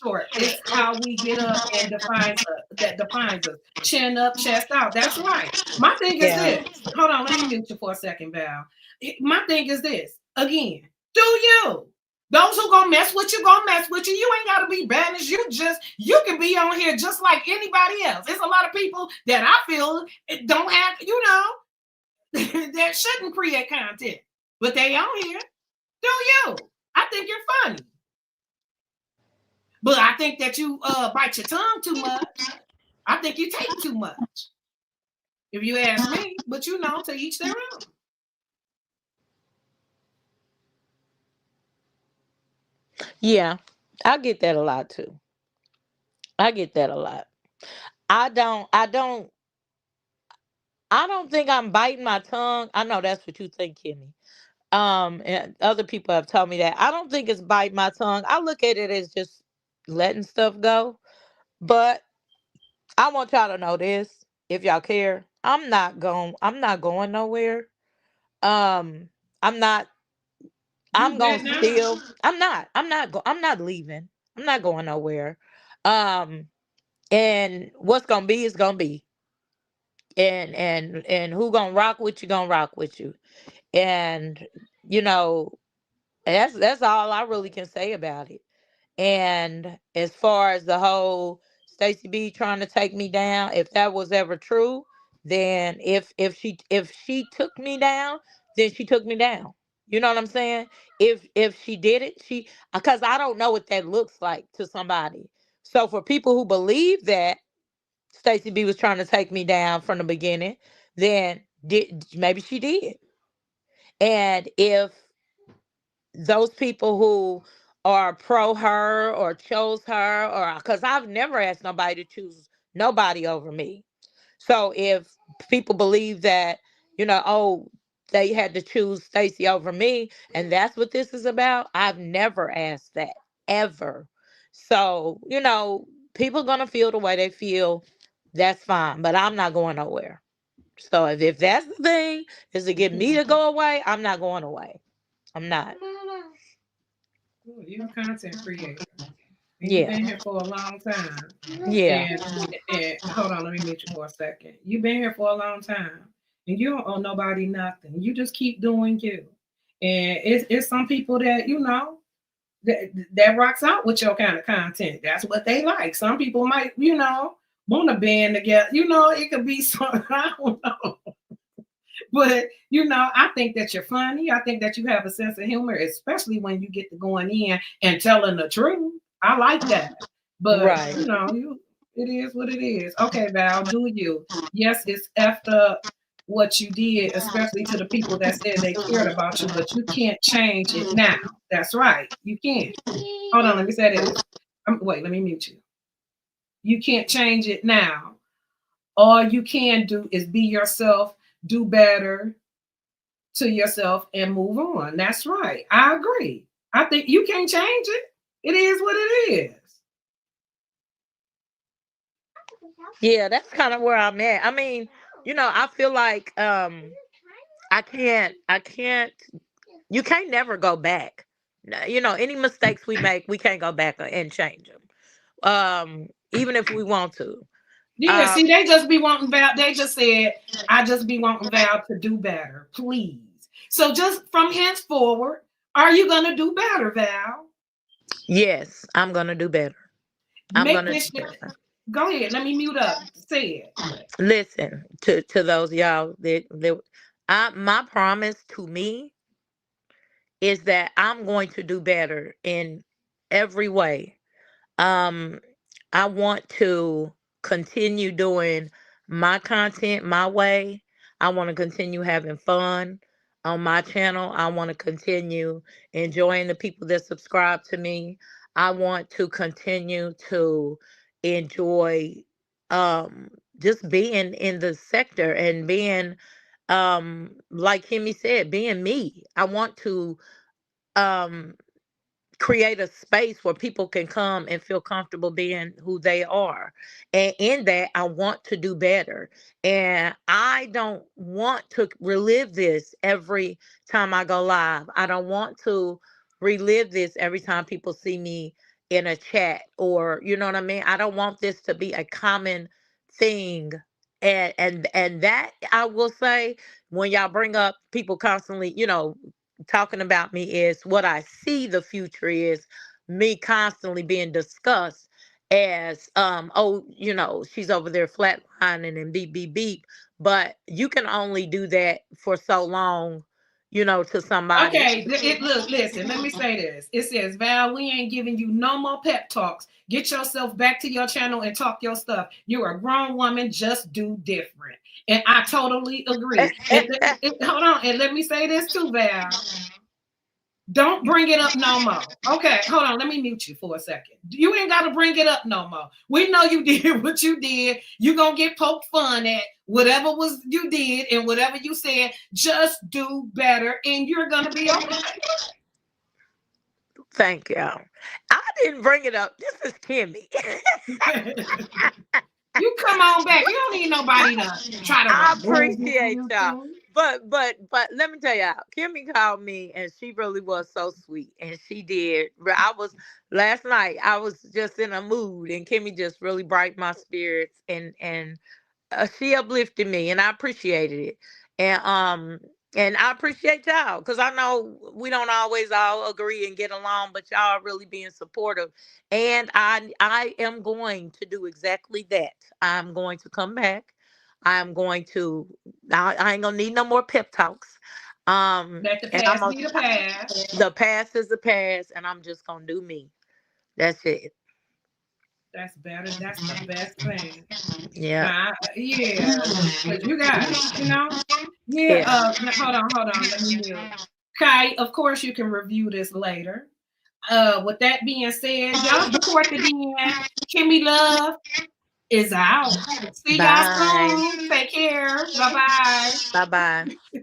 Short. It's how we get up and defines us. That defines us. Chin up, chest out. That's right. My thing is Yeah. this. Hold on. Let me mute you for a second, Val. My thing is this. Again. Do you? Those who gonna mess with you, gonna mess with you. You ain't gotta be banished. You can be on here just like anybody else. There's a lot of people that I feel don't have. That shouldn't create content, but they on here. Do you? I think you're funny, but I think that you bite your tongue too much. I think you take too much, if you ask me. But to each their own. Yeah, I get that a lot too. I get that a lot. I don't. I don't. I don't think I'm biting my tongue. I know that's what you think, Kimmy. And other people have told me that. I don't think it's biting my tongue. I look at it as just letting stuff go. But I want y'all to know this, if y'all care. I'm not going nowhere. Um, I'm not You I'm bet gonna not. still I'm not leaving. I'm not going nowhere. Um and what's gonna be is gonna be. And who gonna rock with you. And you know, that's all I really can say about it. And as far as the whole Stacey B trying to take me down, if that was ever true, then if she took me down, then she took me down. You know what I'm saying? If she did it, she because I don't know what that looks like to somebody. So for people who believe that Stacey B was trying to take me down from the beginning, then maybe she did. And if those people who are pro her or chose her, or because I've never asked nobody to choose nobody over me. So if people believe that, oh, they had to choose Stacey over me, and that's what this is about, I've never asked that ever. So, people gonna feel the way they feel. That's fine, but I'm not going nowhere. So if that's the thing, is to get me to go away, I'm not going away. I'm not. Ooh, you're a content creator, and you've Yeah. been here for a long time. Yeah. And hold on, let me meet you for a second. You've been here for a long time, and you don't owe nobody nothing. You just keep doing you. And it's some people that that rocks out with your kind of content. That's what they like. Some people might want to band together. It could be some. I don't know. But I think that you're funny. I think that you have a sense of humor, especially when you get to going in and telling the truth. I like that. But Right. it is what it is. Okay, Val, do you? Yes, it's effed up what you did, especially to the people that said they cared about you, but you can't change it now. That's right. You can't. Hold on, let me say this. Wait, let me mute you. You can't change it now. All you can do is be yourself, do better, to yourself and move on. That's right. I agree. I think you can't change it. It is what it is. Yeah, that's kind of where I'm at. I mean, I feel like I can't you can't never go back. Any mistakes we make, we can't go back and change them. Even if we want to. Yeah, Um see, they just be wanting Val. They just said, I just be wanting Val to do better, please. So just from henceforward, are you gonna do better, Val? yes, I'm going to do better. I'm going Make to this do shit. better. Go ahead. Let me mute up. Say it. Listen, to those y'all that my promise to me is that I'm going to do better in every way. Um, I want to continue doing my content my way. I want to continue having fun on my channel. I want to continue enjoying the people that subscribe to me. I want to continue to enjoy um just being in the sector and being like Kimmy said, being me. I want to um create a space where people can come and feel comfortable being who they are. And in that, I want to do better. And I don't want to relive this every time I go live. I don't want to relive this every time people see me in a chat, or you know what I mean? I don't want this to be a common thing. And that I will say, when y'all bring up people constantly, talking about me, is what I see the future is me constantly being discussed as oh, she's over there flatlining and beep beep beep. But you can only do that for so long, to somebody. Okay, look, listen, let me say this. It says, Val, we ain't giving you no more pep talks. Get yourself back to your channel and talk your stuff. You're a grown woman, just do different. And I totally agree. Hold on, and let me say this too, Val. Don't bring it up no more. Okay, hold on. Let me mute you for a second. You ain't got to bring it up no more. We know you did what you did. You're going to get poked fun at whatever was you did and whatever you said. Just do better and you're going to be okay. Thank you. I didn't bring it up. This is Kimmy. You come on back. You don't need nobody to try to I remove you from appreciate y'all. YouTube. But let me tell y'all, Kimmy called me and she really was so sweet. And she did. I was last night, I was just in a mood and Kimmy just really brightened my spirits and she uplifted me and I appreciated it. And I appreciate y'all because I know we don't always all agree and get along, but y'all are really being supportive. And I am going to do exactly that. I'm going to come back. I'm going to I ain't gonna need no more pep talks. Let the And I'm past gonna, be the past. the past is the past and I'm just gonna do me. That's it. That's better. That's the best thing. Yeah. Yeah, because you got it, you know? Yeah, Yeah. hold on, let me mute. Kai, of course you can review this later. With that being said, y'all support the DM. Kimmy Love is out. See y'all Bye. soon. Take care. Bye bye. Bye bye.